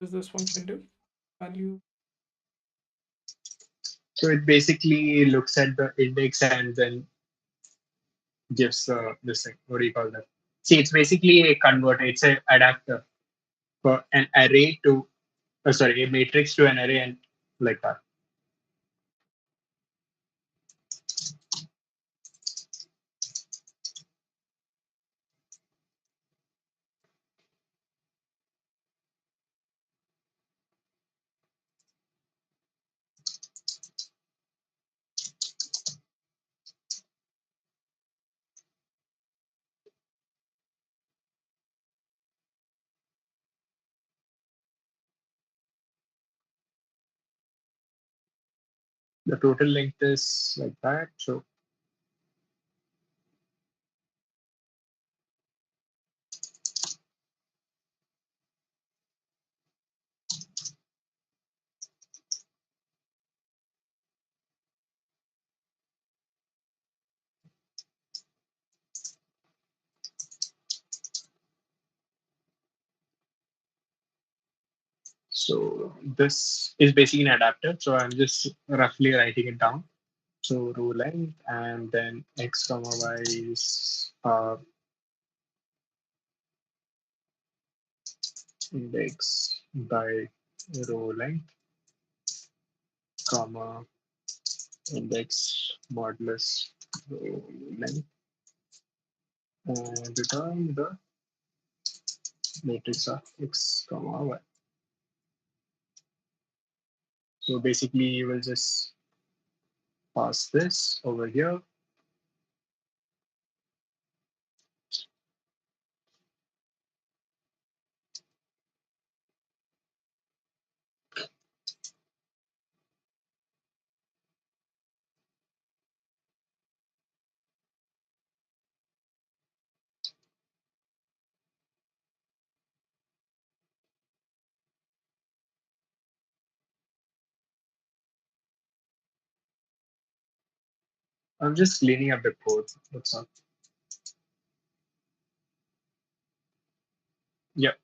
B: Does this function do? Value.
A: So it basically looks at the index and then gives this thing. What do you call that? See, it's basically a converter. It's a adapter for an array to, sorry, a matrix to an array and like that. The total length is like that. So this is basically an adapter. So I'm just roughly writing it down. So row length and then x comma y is index by row length comma index modulus row length and return the matrix of x comma y. So basically you will just pass this over here. I'm just cleaning up the code. That's all. Yep.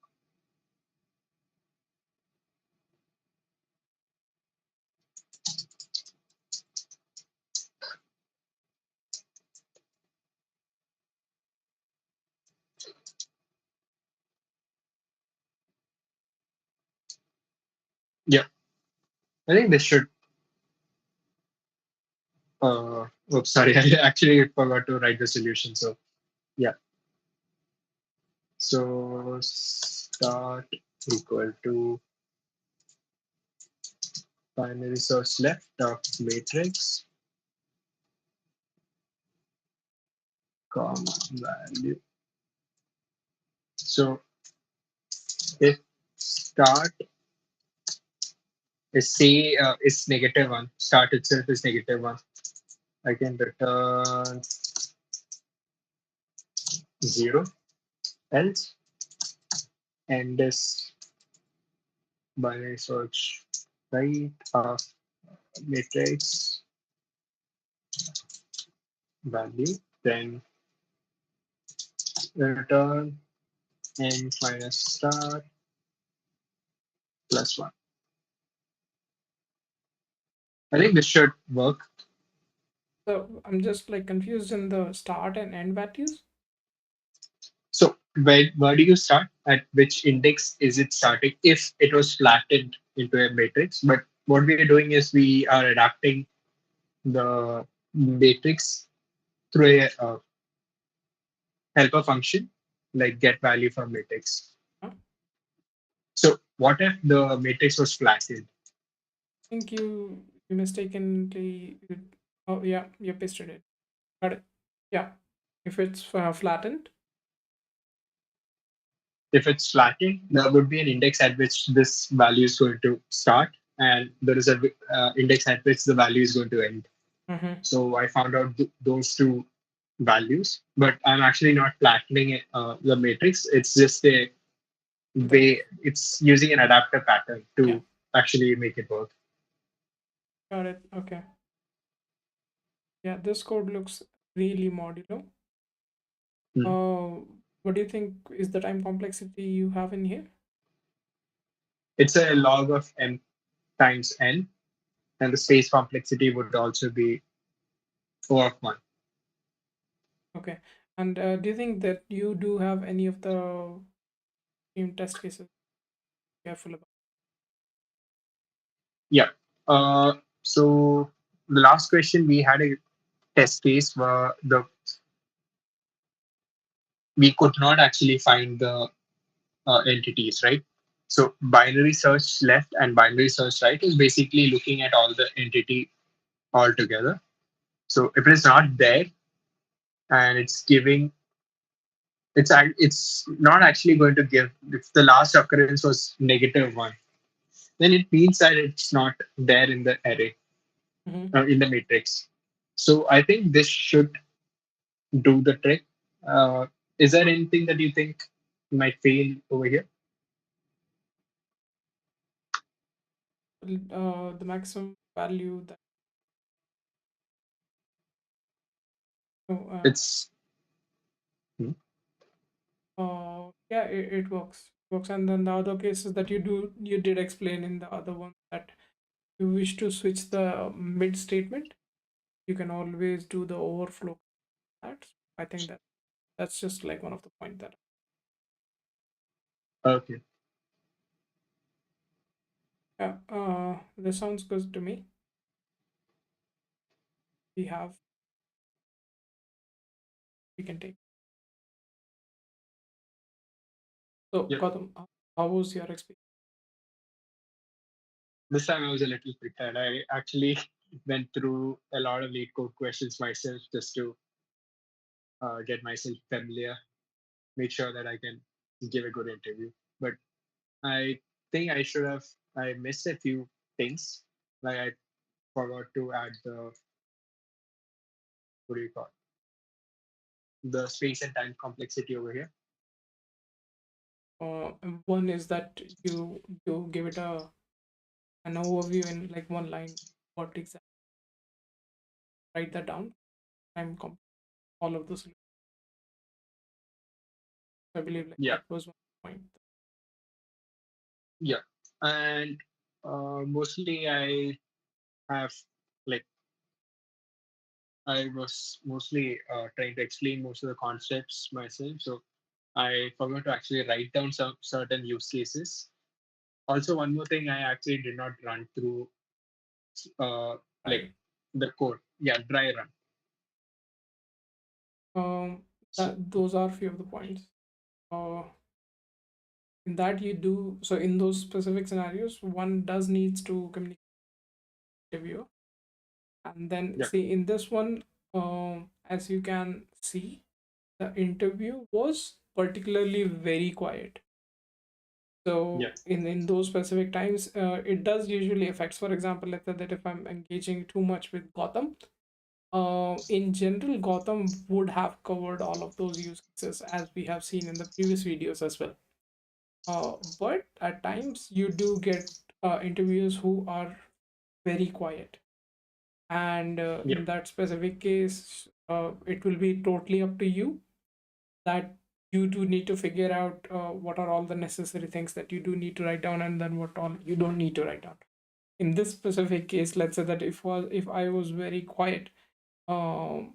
A: Yep. I think this should oops, sorry, I actually forgot to write the solution. So yeah. So start equal to binary source left of matrix comma value. So if start is say is -1, start itself is -1, I can return 0. Else end is binary search right of matrix value, then return n minus star plus 1. I think this should work.
B: So I'm just like confused in the start and end values.
A: So where do you start? At which index is it starting? If it was flattened into a matrix, but what we are doing is we are adapting the matrix through a helper function like get value from matrix.
B: Huh?
A: So what if the matrix was flattened?
B: I think you mistakenly. Oh yeah, you pasted it. Got it. Yeah. If it's flattened.
A: If it's flattened, there would be an index at which this value is going to start, and there is a index at which the value is going to end.
B: Mm-hmm.
A: So I found out those two values, but I'm actually not flattening the matrix. It's just a
B: Okay.
A: way, it's using an adapter pattern
B: Yeah.
A: to actually make it work.
B: Got it. Okay. Yeah. This code looks really modular.
A: Hmm.
B: Uh, what do you think is the time complexity you have in here?
A: It's a log of m times n, and the space complexity would also be O of 1.
B: Okay. And do you think that you do have any of the team test cases careful about?
A: Yeah. So the last question we had a test case where we could not actually find the entities, right? So binary search left and binary search right is basically looking at all the entity all together. So if it's not there and it's giving, it's not actually going to give. If the last occurrence was -1, then it means that it's not there in the array.
B: Mm-hmm.
A: in the matrix. So I think this should do the trick. Uh, is there anything that you think might fail over here?
B: The maximum value that oh,
A: It's hmm,
B: yeah, it works. And then the other cases that you did explain in the other one that you wish to switch the mid statement, you can always do the overflow. That I think that's just like one of the point that
A: okay.
B: yeah, this sounds good to me. We have we can take. So
A: Yeah.
B: Gautam, how was your experience?
A: This time I was a little prepared. I actually went through a lot of lead code questions myself just to get myself familiar, make sure that I can give a good interview. But I think I should have. I missed a few things. Like I forgot to add the what do you call the space and time complexity over here.
B: One is that you give it an overview in like one line. What exactly? Write that down. All of those. I believe like
A: Yeah,
B: that was one point.
A: yeah, and mostly I have like I was mostly trying to explain most of the concepts myself, so I forgot to actually write down some certain use cases. Also, one more thing, I actually did not run through uh, like
B: Right.
A: the code. Yeah, dry run.
B: Um,
A: So,
B: that those are few of the points. Uh, in that you do so in those specific scenarios, one does needs to communicate with the interviewer, and then
A: yeah,
B: see in this one, as you can see, the interview was particularly very quiet.
A: yeah,
B: So in those specific times, it does usually affects. For example, let's say that if I'm engaging too much with Gotham, in general, Gotham would have covered all of those use cases as we have seen in the previous videos as well. But at times you do get interviews who are very quiet, and
A: yeah,
B: in that specific case, it will be totally up to you that you do need to figure out what are all the necessary things that you do need to write down, and then what all you don't need to write down. In this specific case, let's say that if I was very quiet, um,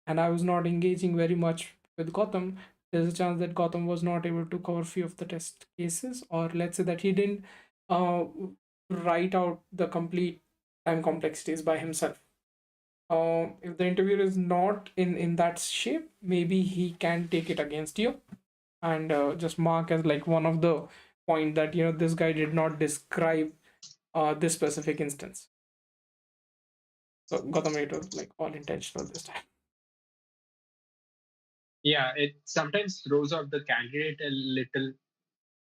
B: and I was not engaging very much with Gotham, there's a chance that Gotham was not able to cover few of the test cases, or let's say that he didn't uh, write out the complete time complexities by himself. If the interviewer is not in that shape, maybe he can take it against you and just mark as like one of the point that this guy did not describe this specific instance. So Gotham, it was like all intentional this time.
A: yeah. It sometimes throws off the candidate a little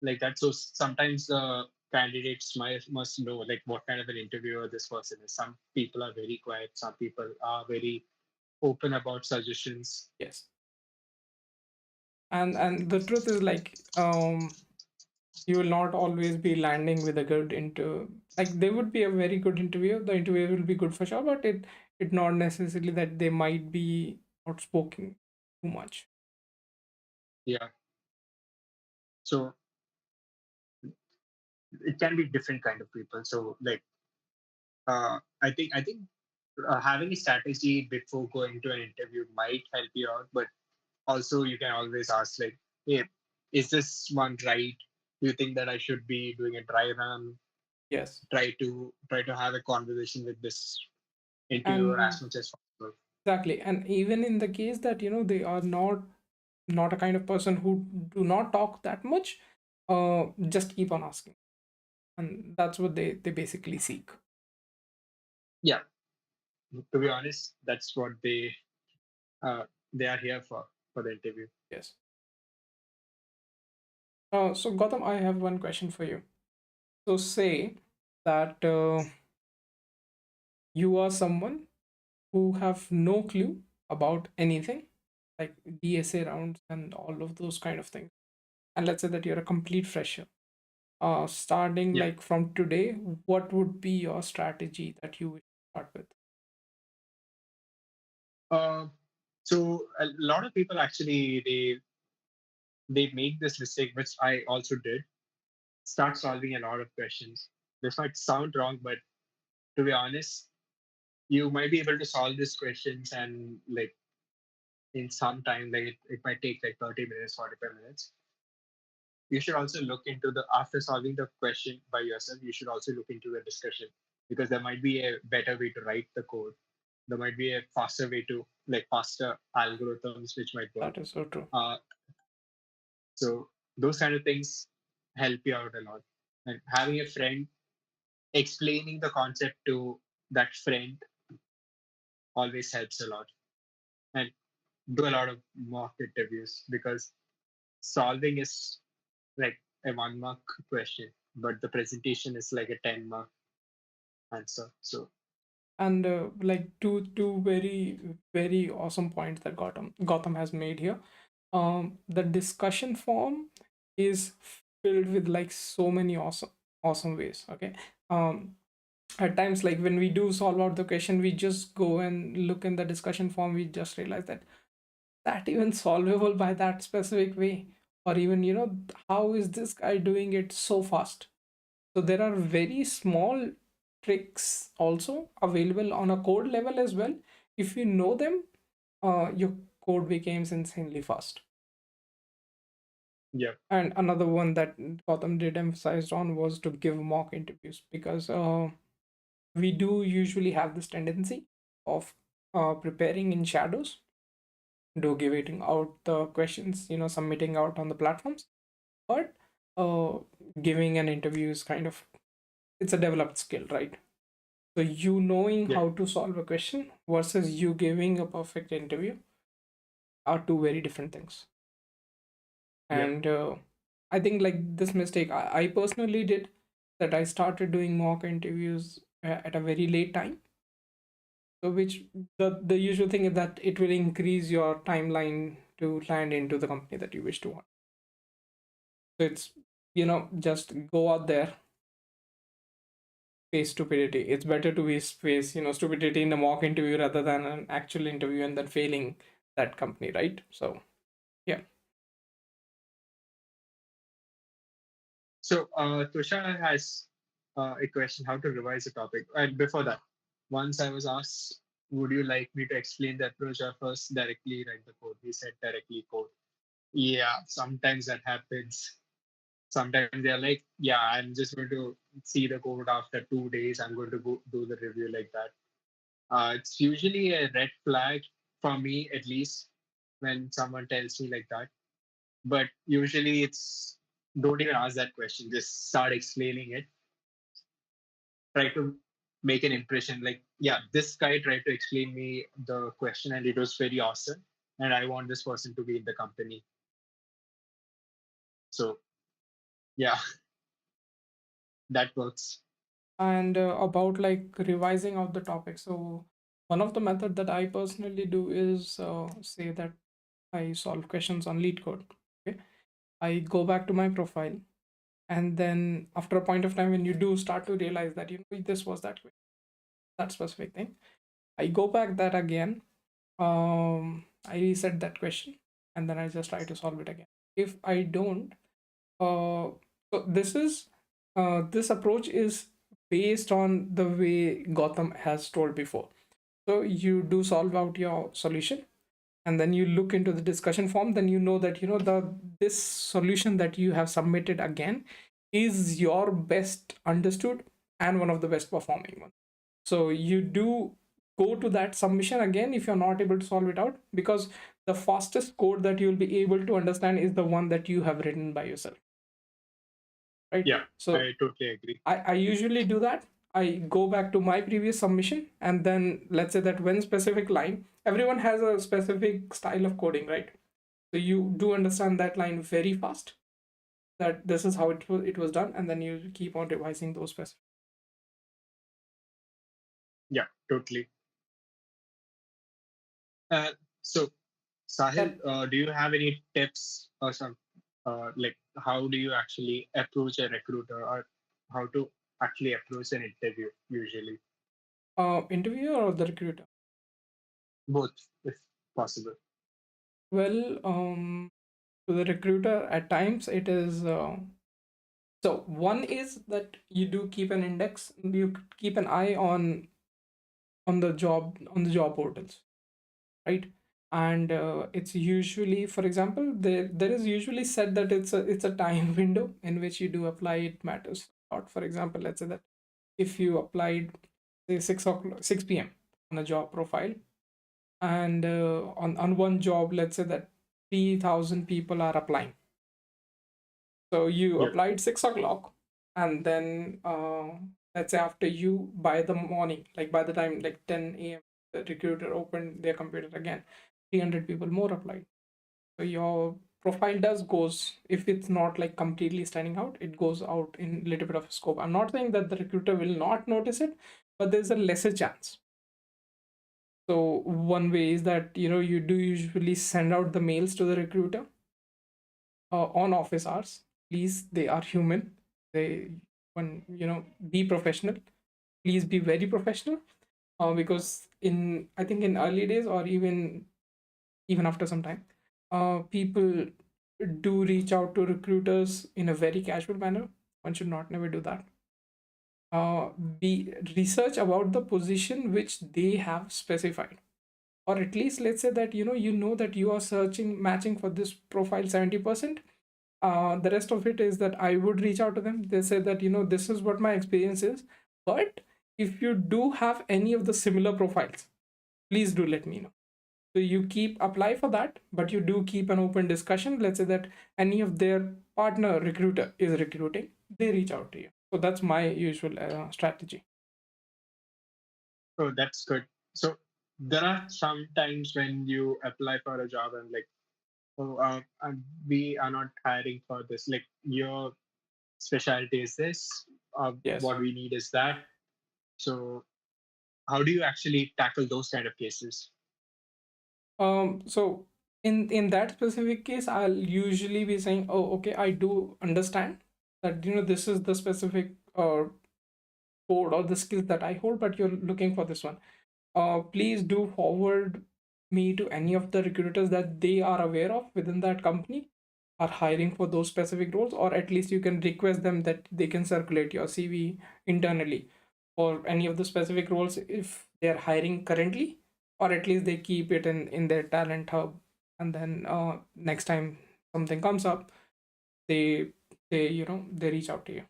A: like that. So sometimes the candidates must know like what kind of an interviewer this person is. Some people are very quiet. Some people are very open about suggestions.
B: Yes. And the truth is like you will not always be landing with a good into like there would be a very good interview, the interview will be good for sure, but it not necessarily that they might be outspoken too much.
A: Yeah. So it can be different kind of people. So like I think having a strategy before going to an interview might help you out, but also you can always ask like, hey, is this one right? Do you think that I should be doing a dry run?
B: Yes.
A: Try to have a conversation with this interviewer
B: And
A: as much as possible.
B: exactly, and even in the case that they are not a kind of person who do not talk that much, just keep on asking, and that's what they basically seek.
A: Yeah, to be honest, that's what uh, they are here for the interview.
B: Yes. So Gautam, I have one question for you. So say that You are someone who have no clue about anything, like DSA rounds and all of those kind of things. And let's say that you're a complete fresher. Starting
A: Yeah.
B: like from today, what would be your strategy that you would start with?
A: Uh, so a lot of people actually they make this mistake, which I also did. Start solving a lot of questions. This might sound wrong, but to be honest, you might be able to solve these questions and like in some time, like it might take like 30 minutes, 45 minutes. You should also look into the after solving the question by yourself, you should also look into the discussion because there might be a better way to write the code. There might be a faster way to like faster algorithms which might work.
B: That is so true.
A: Uh, so those kind of things help you out a lot. And having a friend explaining the concept to that friend always helps a lot. And do a lot of mock interviews because solving is like a 1 mark question, but the presentation is like a 10 mark answer. So
B: And like two very awesome points that Gotham has made here. The discussion form is filled with like so many awesome ways. Okay. Um, at times, like when we do solve out the question, we just go and look in the discussion form. We just realize that even solvable by that specific way, or even how is this guy doing it so fast. So there are very small tricks also available on a code level as well. If you know them, your code becomes insanely fast.
A: yeah,
B: And another one that Gotham did emphasize on was to give mock interviews, because we do usually have this tendency of preparing in shadows, do giving out the questions, submitting out on the platforms. But uh, giving an interview is kind of, it's a developed skill, right? So you knowing
A: yeah,
B: how to solve a question versus you giving a perfect interview are two very different things.
A: yeah,
B: And I think like this mistake I personally did, that I started doing mock interviews at a very late time. So which the usual thing is that it will increase your timeline to land into the company that you wish to want. So it's, just go out there, face stupidity. It's better to face stupidity in a mock interview rather than an actual interview and then failing that company, right? So yeah.
A: so Tushar has a question how to revise a topic. And before that, once I was asked, would you like me to explain the approach or first directly write the code? He said directly code. Yeah, sometimes that happens. Sometimes they're like, yeah, I'm just going to see the code after 2 days. I'm going to go do the review like that. It's usually a red flag for me, at least, when someone tells me like that. But usually it's don't even ask that question. Just start explaining it. Try to make an impression. Like, yeah, this guy tried to explain me the question and it was very awesome. And I want this person to be in the company. So yeah, that works.
B: And about like revising out the topic. So one of the method that I personally do is say that I solve questions on Leetcode. Okay, I go back to my profile, and then after a point of time, when you do start to realize that this was that specific thing, I go back that again. I reset that question, and then I just try to solve it again. If I don't, so this approach is based on the way Gotham has told before. So you do solve out your solution, and then you look into the discussion form. Then you know that the this solution that you have submitted again is your best understood and one of the best performing ones. So you do go to that submission again if you're not able to solve it out, because the fastest code that you'll be able to understand is the one that you have written by yourself, right?
A: Yeah,
B: So
A: I totally agree.
B: I usually do that. I go back to my previous submission, and then let's say that when specific line, everyone has a specific style of coding, right? So you do understand that line very fast, that this is how it was done, and then you keep on revising those specific.
A: Yeah, totally. Uh, so, Sahil,
B: That
A: do you have any tips or some like how do you actually approach a recruiter or how to actually approach an interview usually?
B: interviewer or the recruiter?
A: Both, if possible.
B: Well, to the recruiter, at times it is so one is that you do keep an index, you keep an eye on the job portals, right? And it's usually, for example, there is usually said that it's a time window in which you do apply. It matters a lot. For example, let's say that if you applied say 6 o'clock 6 p.m. on a job profile, and on one job, let's say that 3,000 people are applying, so you
A: Yeah,
B: applied 6 o'clock, and then let's say after you by the morning, like by the time like 10 a.m., the recruiter opened their computer again, 300 people more applied. So your profile does goes, if it's not like completely standing out, it goes out in little bit of scope. I'm not saying that the recruiter will not notice it, but there's a lesser chance. So one way is that you do usually send out the mails to the recruiter on office hours. Please, they are human. They when be professional. Please be very professional. Because in I think in early days or even after some time, people do reach out to recruiters in a very casual manner. One should not never do that. Be research about the position which they have specified, or at least let's say that that you are searching matching for this profile 70%. The rest of it is that I would reach out to them. They say that this is what my experience is, but if you do have any of the similar profiles, please do let me know. So you keep apply for that, but you do keep an open discussion. Let's say that any of their partner recruiter is recruiting, they reach out to you. So that's my usual strategy.
A: so that's good. So there are some times when you apply for a job and like, oh, we are not hiring for this. Like your specialty is this.
B: Yes.
A: What we need is that. So how do you actually tackle those kind of cases?
B: So in that specific case, I'll usually be saying, oh, okay, I do understand that this is the specific code or the skills that I hold, but you're looking for this one. Please do forward me to any of the recruiters that they are aware of within that company are hiring for those specific roles, or at least you can request them that they can circulate your CV internally for any of the specific roles if they're hiring currently, or at least they keep it in their talent hub, and then next time something comes up, they they reach out to you.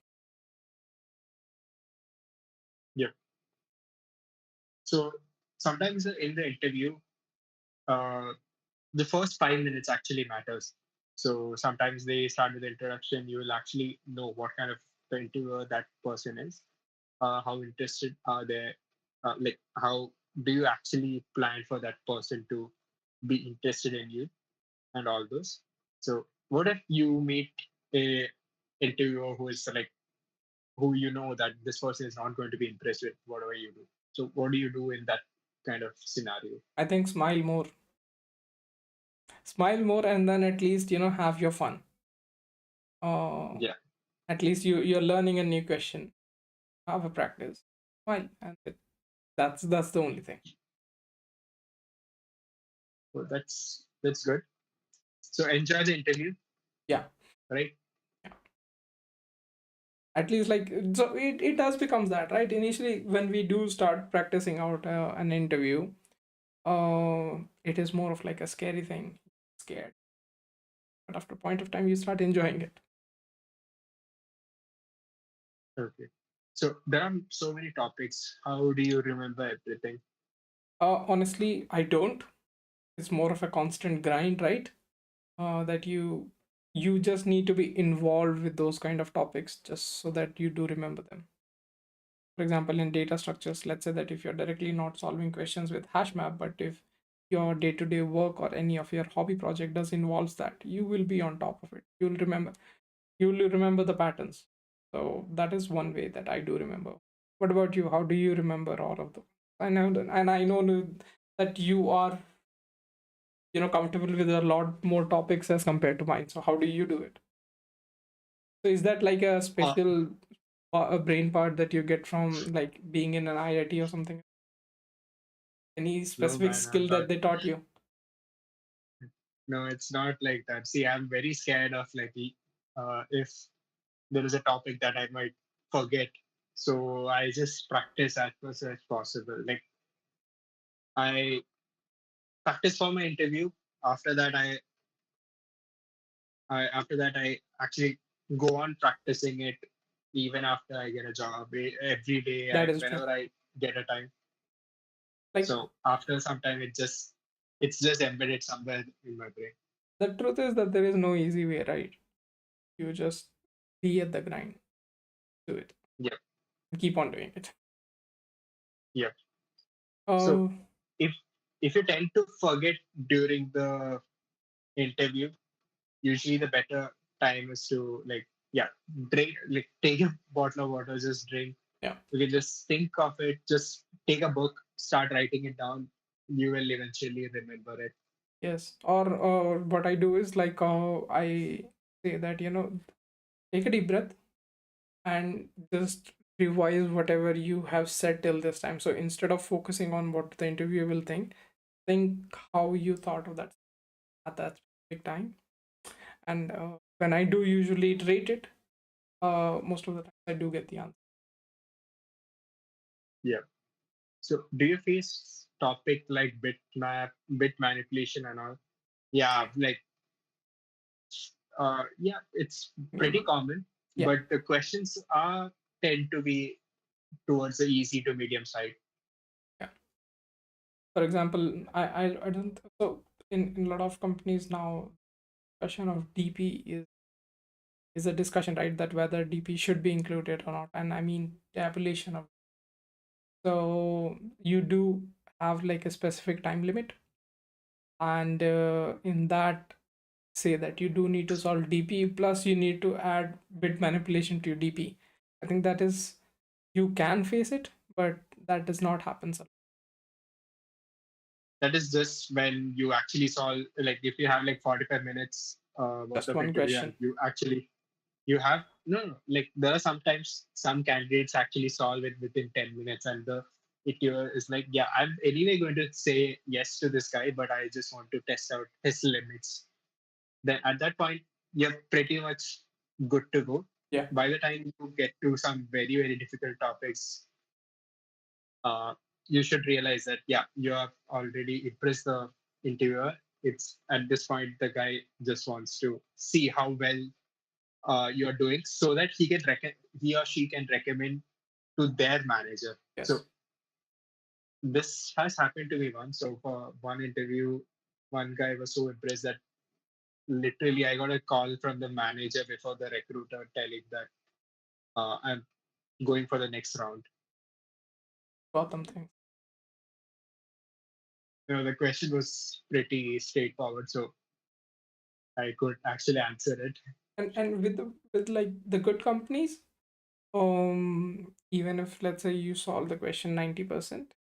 A: Yeah. So sometimes in the interview, uh, the first 5 minutes actually matters. So sometimes they start with the introduction. You will actually know what kind of the interviewer that person is. How interested are they? Like how do you actually plan for that person to be interested in you and all those? So what if you meet a interviewer who is like who you know that this person is not going to be impressed with whatever you do? So what do you do in that kind of scenario?
B: I think smile more, and then at least have your fun. uh
A: Yeah,
B: at least you're learning a new question. Have a practice, smile, and that's the only thing.
A: so that's good. So enjoy the interview,
B: Yeah,
A: right?
B: yeah. At least like, so it does becomes that, right? Initially when we do start practicing out an interview, it is more of like a scary thing, scared, but after a point of time you start enjoying it.
A: Okay. So there are so many topics. How do you remember everything?
B: Honestly, I don't. It's more of a constant grind, right? That you just need to be involved with those kind of topics just so that you do remember them. For example, in data structures, let's say that if you're directly not solving questions with hash map, but if your day-to-day work or any of your hobby project does involves that, you will be on top of it. You will remember the patterns. So that is one way that I do remember. What about you? How do you remember all of them? I know that, and I know that you are, comfortable with a lot more topics as compared to mine. So how do you do it? So is that like a
A: Uh,
B: special a brain part that you get from like being in an IIT or something? Any
A: no,
B: specific
A: man, I'm
B: skill
A: not.
B: that they taught you?
A: No, it's not like that. See, I'm very scared of like if there is a topic that I might forget. So I just practice as much as possible. Like I practice for my interview. After that, I actually go on practicing it even after I get a job every day.
B: That is true.
A: Whenever I get a time.
B: Like
A: So after some time, it's just embedded somewhere in my brain.
B: the truth is that there is no easy way, right? You just be at the grind, do it,
A: Yep,
B: and keep on doing it.
A: yep. So
B: Uh,
A: if if you tend to forget during the interview, usually the better time is to like yeah drink, like take a bottle of water, just drink.
B: yeah,
A: You can just think of it, just take a book, start writing it down. You will eventually remember it.
B: yes. Or what I do is like I say that take a deep breath and just revise whatever you have said till this time. So instead of focusing on what the interviewer will think how you thought of that at that specific time. And when I do usually iterate it, most of the time I do get the answer.
A: Yeah. So do you face topic like bit manipulation and all? Yeah, like yeah, it's
B: Yeah,
A: pretty common,
B: yeah.
A: but the questions are tend to be towards the easy to medium side.
B: Yeah. For example, I don't so in a lot of companies now, discussion of DP is a discussion, right? That whether DP should be included or not, and I mean the appellation of. So you do have like a specific time limit, and in that say that you do need to solve DP plus you need to add bit manipulation to your DP. I think that is you can face it, but that does not happen. So
A: That is just when you actually solve, like if you have like 45 minutes worth
B: just
A: of
B: one
A: interview and
B: question.
A: you have no, like there are sometimes some candidates actually solve it within 10 minutes and the interviewer is like, yeah, I'm anyway going to say yes to this guy, but I just want to test out his limits. Then at that point, you're pretty much good to go.
B: Yeah.
A: By the time you get to some very, very difficult topics, uh, you should realize that, yeah, you have already impressed the interviewer. It's at this point, the guy just wants to see how well you're doing so that he or she can recommend to their manager. So
B: Yes.
A: this has happened to me once. So for one interview, one guy was so impressed that literally I got a call from the manager before the recruiter telling that I'm going for the next round.
B: Gotham thing.
A: The question was pretty straightforward, so I could actually answer it.
B: And with like the good companies, even if let's say you solve the question 90%,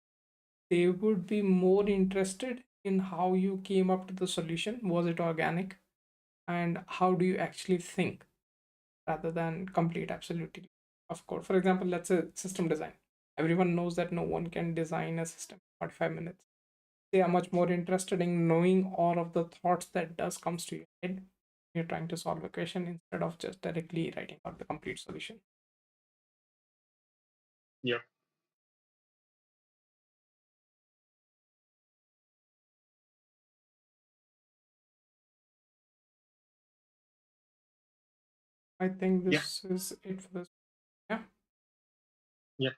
B: they would be more interested in how you came up to the solution. Was it organic? And how do you actually think rather than complete absolutely of code? For example, let's say system design. Everyone knows that no one can design a system in 45 minutes. They are much more interested in knowing all of the thoughts that does comes to your head when you're trying to solve a question instead of just directly writing out the complete solution.
A: Yeah,
B: I think
A: yeah,
B: this is it for this. Yeah.
A: yeah,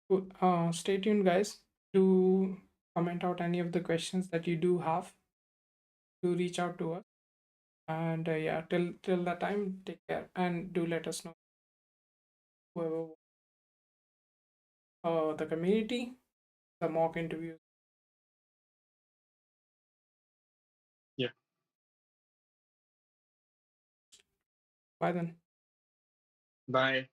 B: Cool. Stay tuned, guys. Do comment out any of the questions that you do have. Do reach out to us. And yeah, till that time, take care and do let us know whoever the community, the mock interviews.
A: yeah.
B: Bye then.
A: Bye.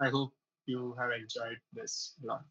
A: I hope you have enjoyed this vlog.